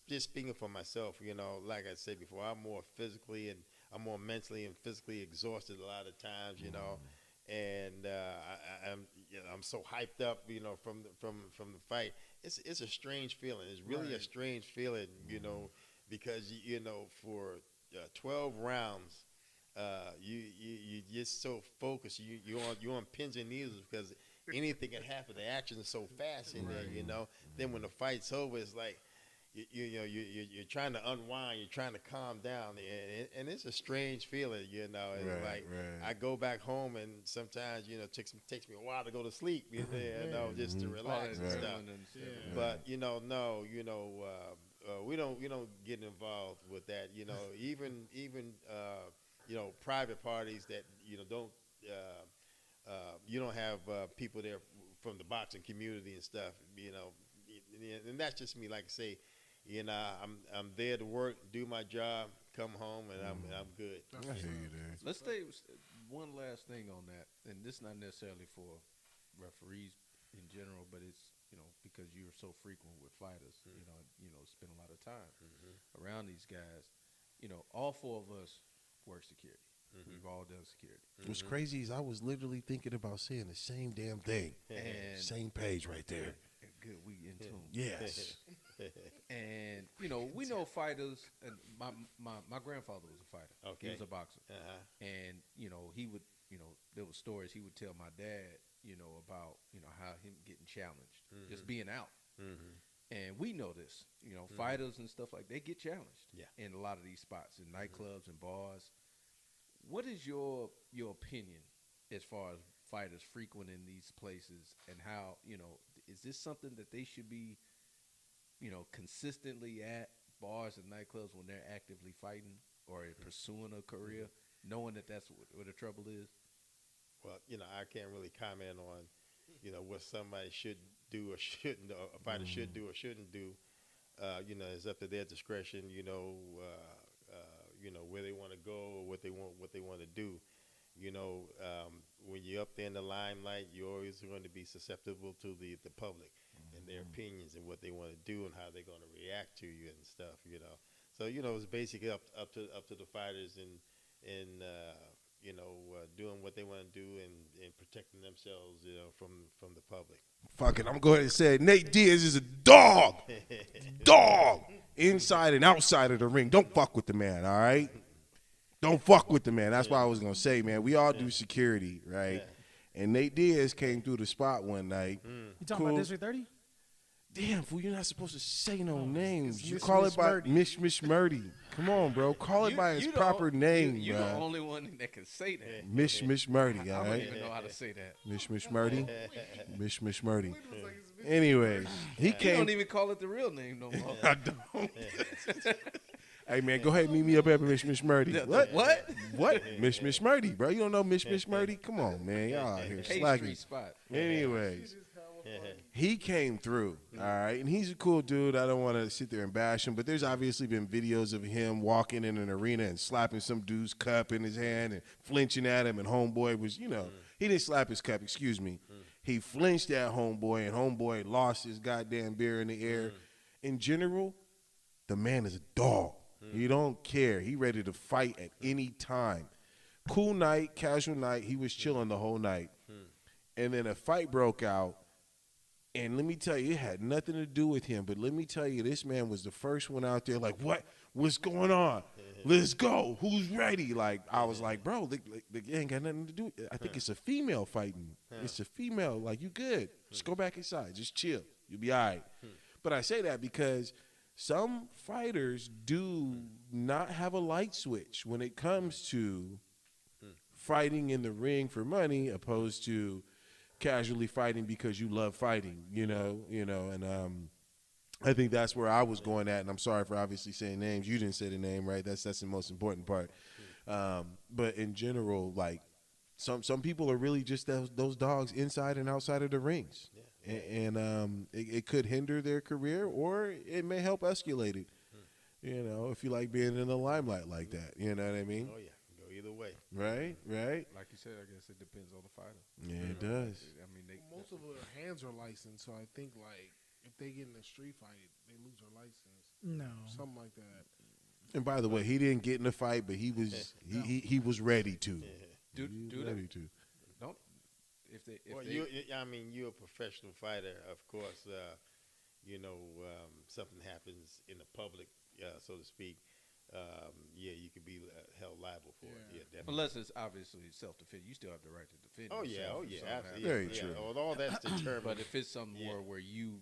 just speaking for myself, like I said before, I'm more mentally and physically exhausted a lot of times, and I'm so hyped up, from the fight. It's a strange feeling. It's really a strange feeling, because for 12 rounds, you're just so focused. You're on pins and needles because anything can happen. The action is so fast in there, Then when the fight's over, it's like you're trying to unwind. You're trying to calm down, and it's a strange feeling, And I go back home, and sometimes it takes me a while to go to sleep, just to relax and stuff. But we don't get involved with that. Even private parties that don't. You don't have people there from the boxing community and stuff, and that's just me. Like I say, I'm there to work, do my job, come home, and I'm good. I hear you there. Let's stay one last thing on that, and this not necessarily for referees in general, but it's because you're so frequent with fighters, spend a lot of time around these guys. All four of us work security. We've all done security. What's crazy is I was literally thinking about saying the same damn thing. And same page right there. Good, we in tune. Yes. And we know fighters. And my grandfather was a fighter. Okay. He was a boxer. And he would there were stories he would tell my dad about how him getting challenged, just being out. And we know this. Fighters and stuff like they get challenged. In a lot of these spots, in nightclubs and bars. What is your opinion as far as fighters frequenting these places, and how is this something that they should be consistently at bars and nightclubs when they're actively fighting or pursuing a career, knowing that that's what the trouble is? Well, I can't really comment on what somebody should do or shouldn't, a fighter should do or shouldn't do. It's up to their discretion. Where they want to go or what they want to do. When you're up there in the limelight, you're always going to be susceptible to the public and their opinions and what they want to do and how they're going to react to you and stuff. So it's basically up to the fighters and doing what they want to do and protecting themselves, from the public. Fuck it, I'm going to say Nate Diaz is a dog. Dog. Inside and outside of the ring. Don't fuck with the man, all right? Don't fuck with the man. That's what I was going to say, man. We all do security, right? Yeah. And Nate Diaz came through the spot one night. You talking about District 30? Damn, fool, you're not supposed to say no names. You call it by Mish Murdy. Come on, bro. Call it by its proper name, You're bro. the only one that can say that. Mish Murdy, all I don't right? even know how to say that. Mish Murdy. Mish Murdy. Anyway, he came. You don't even call it the real name no more. I don't. Hey, man, go ahead and meet me up at Mish Murdy. What? What? Mish Murdy, bro. You don't know Mish Murdy? Come on, man. Y'all out here slacking. Spot. Anyways. He came through, all right, and he's a cool dude. I don't want to sit there and bash him, but there's obviously been videos of him walking in an arena and slapping some dude's cup in his hand and flinching at him, and homeboy was, he didn't slap his cup, excuse me. He flinched at homeboy, and homeboy lost his goddamn beer in the air. In general, the man is a dog. He don't care. He ready to fight at any time. Cool night, casual night. He was chilling the whole night. And then a fight broke out. And let me tell you, it had nothing to do with him. But let me tell you, this man was the first one out there like, what? What's going on? Let's go. Who's ready? Like, I was like, bro, they ain't got nothing to do. I think it's a female fighting. It's a female. Like, you good. Just go back inside. Just chill. You'll be all right. But I say that because some fighters do not have a light switch when it comes to fighting in the ring for money opposed to casually fighting because you love fighting, and I think that's where I was going at, and I'm sorry for obviously saying names. You didn't say the name, right? That's the most important part. But in general, like some people are really just those dogs inside and outside of the rings, and it could hinder their career or it may help escalate it. If you like being in the limelight like that, you know what I mean? Oh yeah. Either way, right. Like you said, I guess it depends on the fighter. Yeah, it does. I mean, most of their hands are licensed, so I think like if they get in a street fight, they lose their license. No, something like that. And by the way, he didn't get in the fight, but he was he was ready to. Do ready to. Don't if they. You're a professional fighter, of course. Something happens in the public, so to speak. You could be held liable for it. Yeah, definitely. Unless it's obviously self-defense, you still have the right to defend yourself. Absolutely. Very true. All that's determined. But if it's something more where you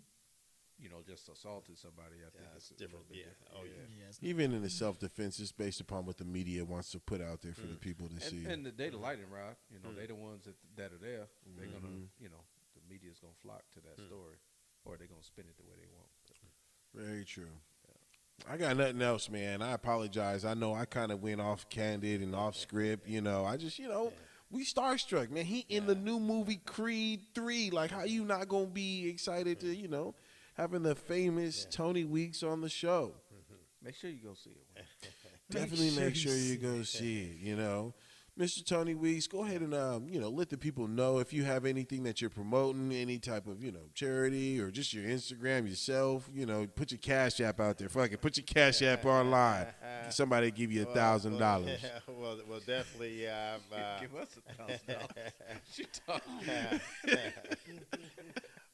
just assaulted somebody, I think it's different. Even in the self-defense, it's based upon what the media wants to put out there for the people to see. And they the lightning rod, they the ones that are there. They're gonna, the media's gonna flock to that story, or they're gonna spin it the way they want. Very true. I got nothing else, man. I apologize. I know I kind of went off candid and off script. I just, we starstruck, man. He in the new movie Creed 3. Like, how you not going to be excited to, having the famous Tony Weeks on the show? Make sure you go see it. Definitely make sure you go see it, Mr. Tony Weeks, go ahead and, let the people know if you have anything that you're promoting, any type of, charity or just your Instagram, yourself, put your Cash App out there. Fuck it, put your Cash App online. Somebody give you $1,000. Well, definitely. Give us $1,000.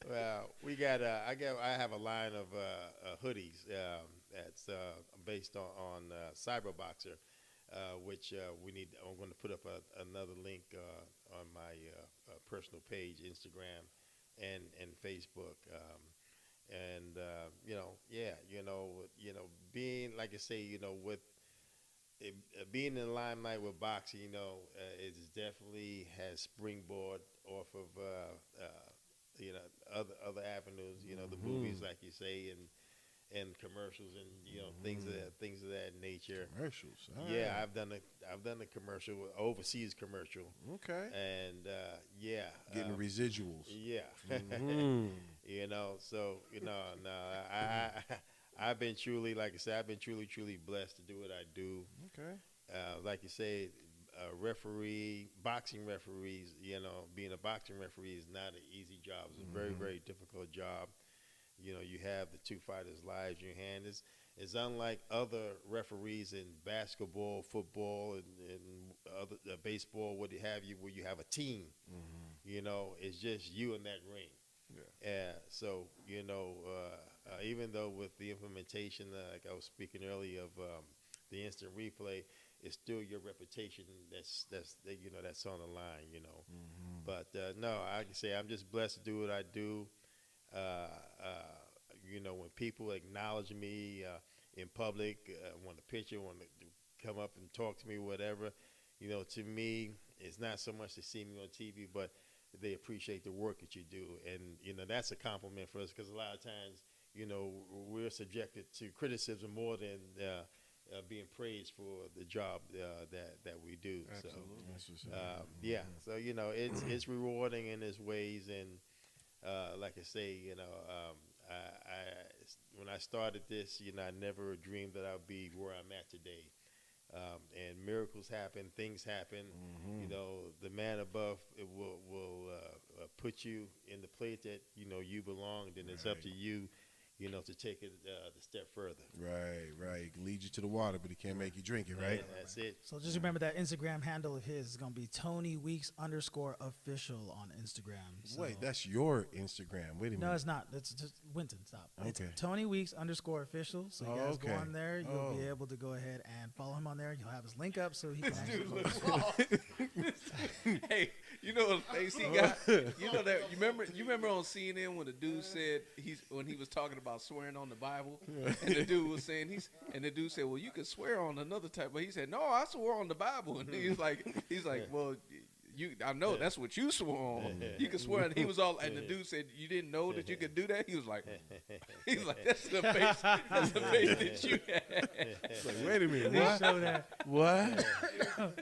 Well, I have a line of hoodies that's based on Cyberboxer. Which I'm going to put up another link on my personal page, Instagram, and Facebook, being like I say, with being in the limelight with boxing, it definitely has springboard off of other avenues, the movies, like you say, and commercials and things of that nature. Commercials. Yeah, I've done a commercial, overseas commercial. Okay. And getting residuals. Yeah. So I've been truly, like I said, truly blessed to do what I do. Okay. Like you say, boxing referees. Being a boxing referee is not an easy job. It's a very, very difficult job. You have the two fighters' lives in your hand. It's unlike other referees in basketball, football, and other baseball, what have you, where you have a team. You know, it's just you in that ring. So you know, even though with the implementation, like I was speaking earlier of the instant replay, it's still your reputation that's you know, that's on the line. You know, but no, I can say I'm just blessed to do what I do. You know, when people acknowledge me in public, want a picture, want to come up and talk to me, whatever, you know, to me, it's not so much to see me on TV, but they appreciate the work that you do. And, you know, that's a compliment for us, because a lot of times, you know, we're subjected to criticism more than being praised for the job that we do. Absolutely. So, yeah. So, you know, it's rewarding in its ways. And like I say, you know, when I started this, you know, I never dreamed that I'd be where I'm at today. And miracles happen, things happen. You know, the man above will put you in the place that, you know, you belong. Then it's up to you, you know, to take it the step further. Right. He can lead you to the water, but he can't make you drink it, right? That's it. So just remember that Instagram handle of his is going to be TonyWeeks_official on Instagram. So. Wait, that's your Instagram. Wait a minute. No, it's not. It's just Winton. Stop. Okay. It's TonyWeeks_official. So you guys go on there. You'll be able to go ahead and follow him on there. You'll have his link up so he can actually. Hey, you know what face he got? You know that you remember on CNN when the dude said when he was talking about swearing on the Bible, and the dude was saying and the dude said, well, you could swear on another type, but he said, no, I swore on the Bible. And he's like, well, I know that's what you swore on. You can swear. And he was all, and the dude said, you didn't know that you could do that? He was like, that's the face that you had. It's like, wait a minute, what?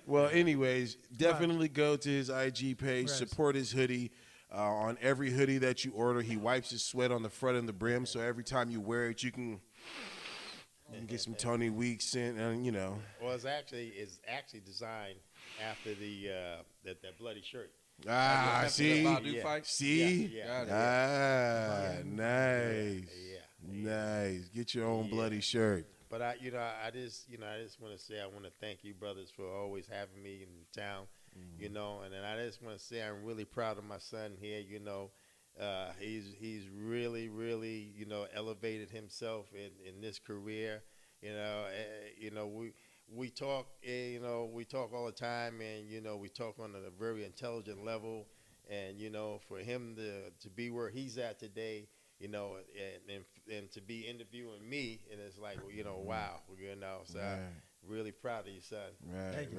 Well, anyways, definitely go to his IG page, support his hoodie. On every hoodie that you order, he wipes his sweat on the front and the brim, so every time you wear it, you can get some Tony Weeks in, and you know. Well, it's actually designed after that bloody shirt. See? Yeah. Nice. Nice. Get your own bloody shirt. But I just want to say I want to thank you, brothers, for always having me in town. You know, and then I just want to say I'm really proud of my son here. You know, he's really, you know, elevated himself in this career. You know, we talk, you know, we talk all the time, and you know, we talk on a very intelligent level. And you know, for him to be where he's at today, you know, and to be interviewing me, and it's like, you know, wow, you know, so. Really proud of you, son. Right.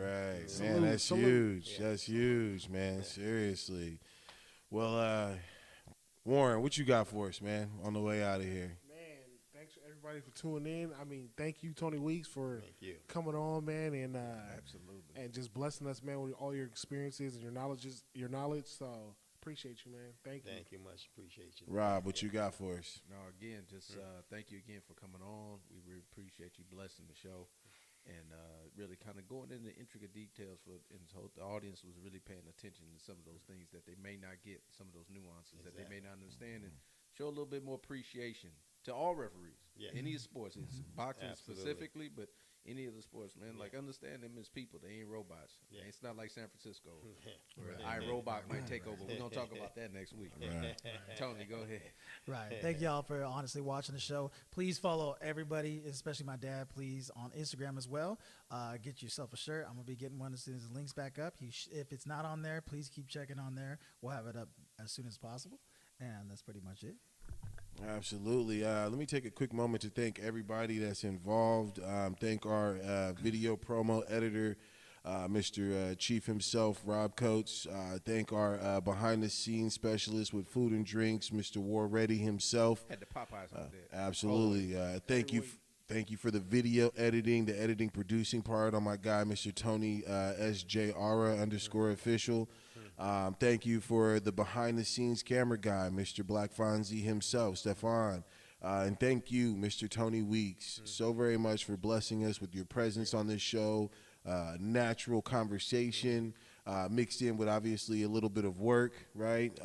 Man, that's huge. Yeah. That's huge, man. Seriously. Well, Warren, what you got for us, man, on the way out of here? Man, thanks everybody for tuning in. I mean, thank you, Tony Weeks, for coming on, man, and absolutely, and just blessing us, man, with all your experiences and your knowledge. So appreciate you, man. Thank you much. Appreciate you. Rob, what you got for us? No, again, just thank you again for coming on. We really appreciate you blessing the show. And really kind of going into intricate details and so the audience was really paying attention to some of those things that they may not get, some of those nuances that they may not understand, and show a little bit more appreciation to all referees. Any sports, it's boxing specifically, but any of the sports, man. Like, understand them as people. They ain't robots. It's not like San Francisco where iRobot might take over. We're going to talk about that next week. Tony, go ahead. Right. Thank y'all for honestly watching the show. Please follow everybody, especially my dad, please, on Instagram as well. Get yourself a shirt. I'm going to be getting one as soon as the link's back up. If it's not on there, please keep checking on there. We'll have it up as soon as possible. And that's pretty much it. Absolutely. Let me take a quick moment to thank everybody that's involved. Thank our video promo editor, Mr. Chief himself, Rob Coates. Thank our behind-the-scenes specialist with food and drinks, Mr. Warready himself. Had the Popeyes on there. Absolutely. Thank you for the video editing, the editing producing part on my guy, Mr. Tony SJR _official. Thank you for the behind-the-scenes camera guy, Mr. Black Fonzie himself, Stefan. And thank you, Mr. Tony Weeks, so very much for blessing us with your presence on this show. Natural conversation mixed in with obviously a little bit of work, right?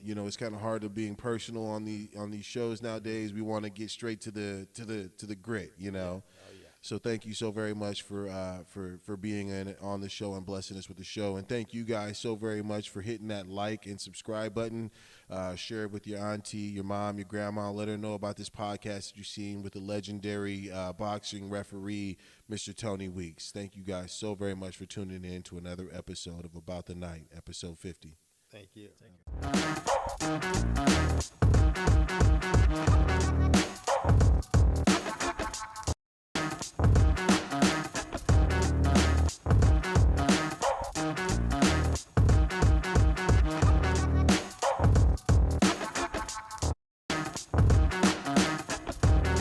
You know, it's kind of hard to being personal on these shows nowadays. We want to get straight to the grit, you know. So thank you so very much for being on the show and blessing us with the show. And thank you guys so very much for hitting that like and subscribe button. Share it with your auntie, your mom, your grandma. Let her know about this podcast that you've seen with the legendary boxing referee, Mr. Tony Weeks. Thank you guys so very much for tuning in to another episode of About the Night, episode 50. Thank you. Thank you.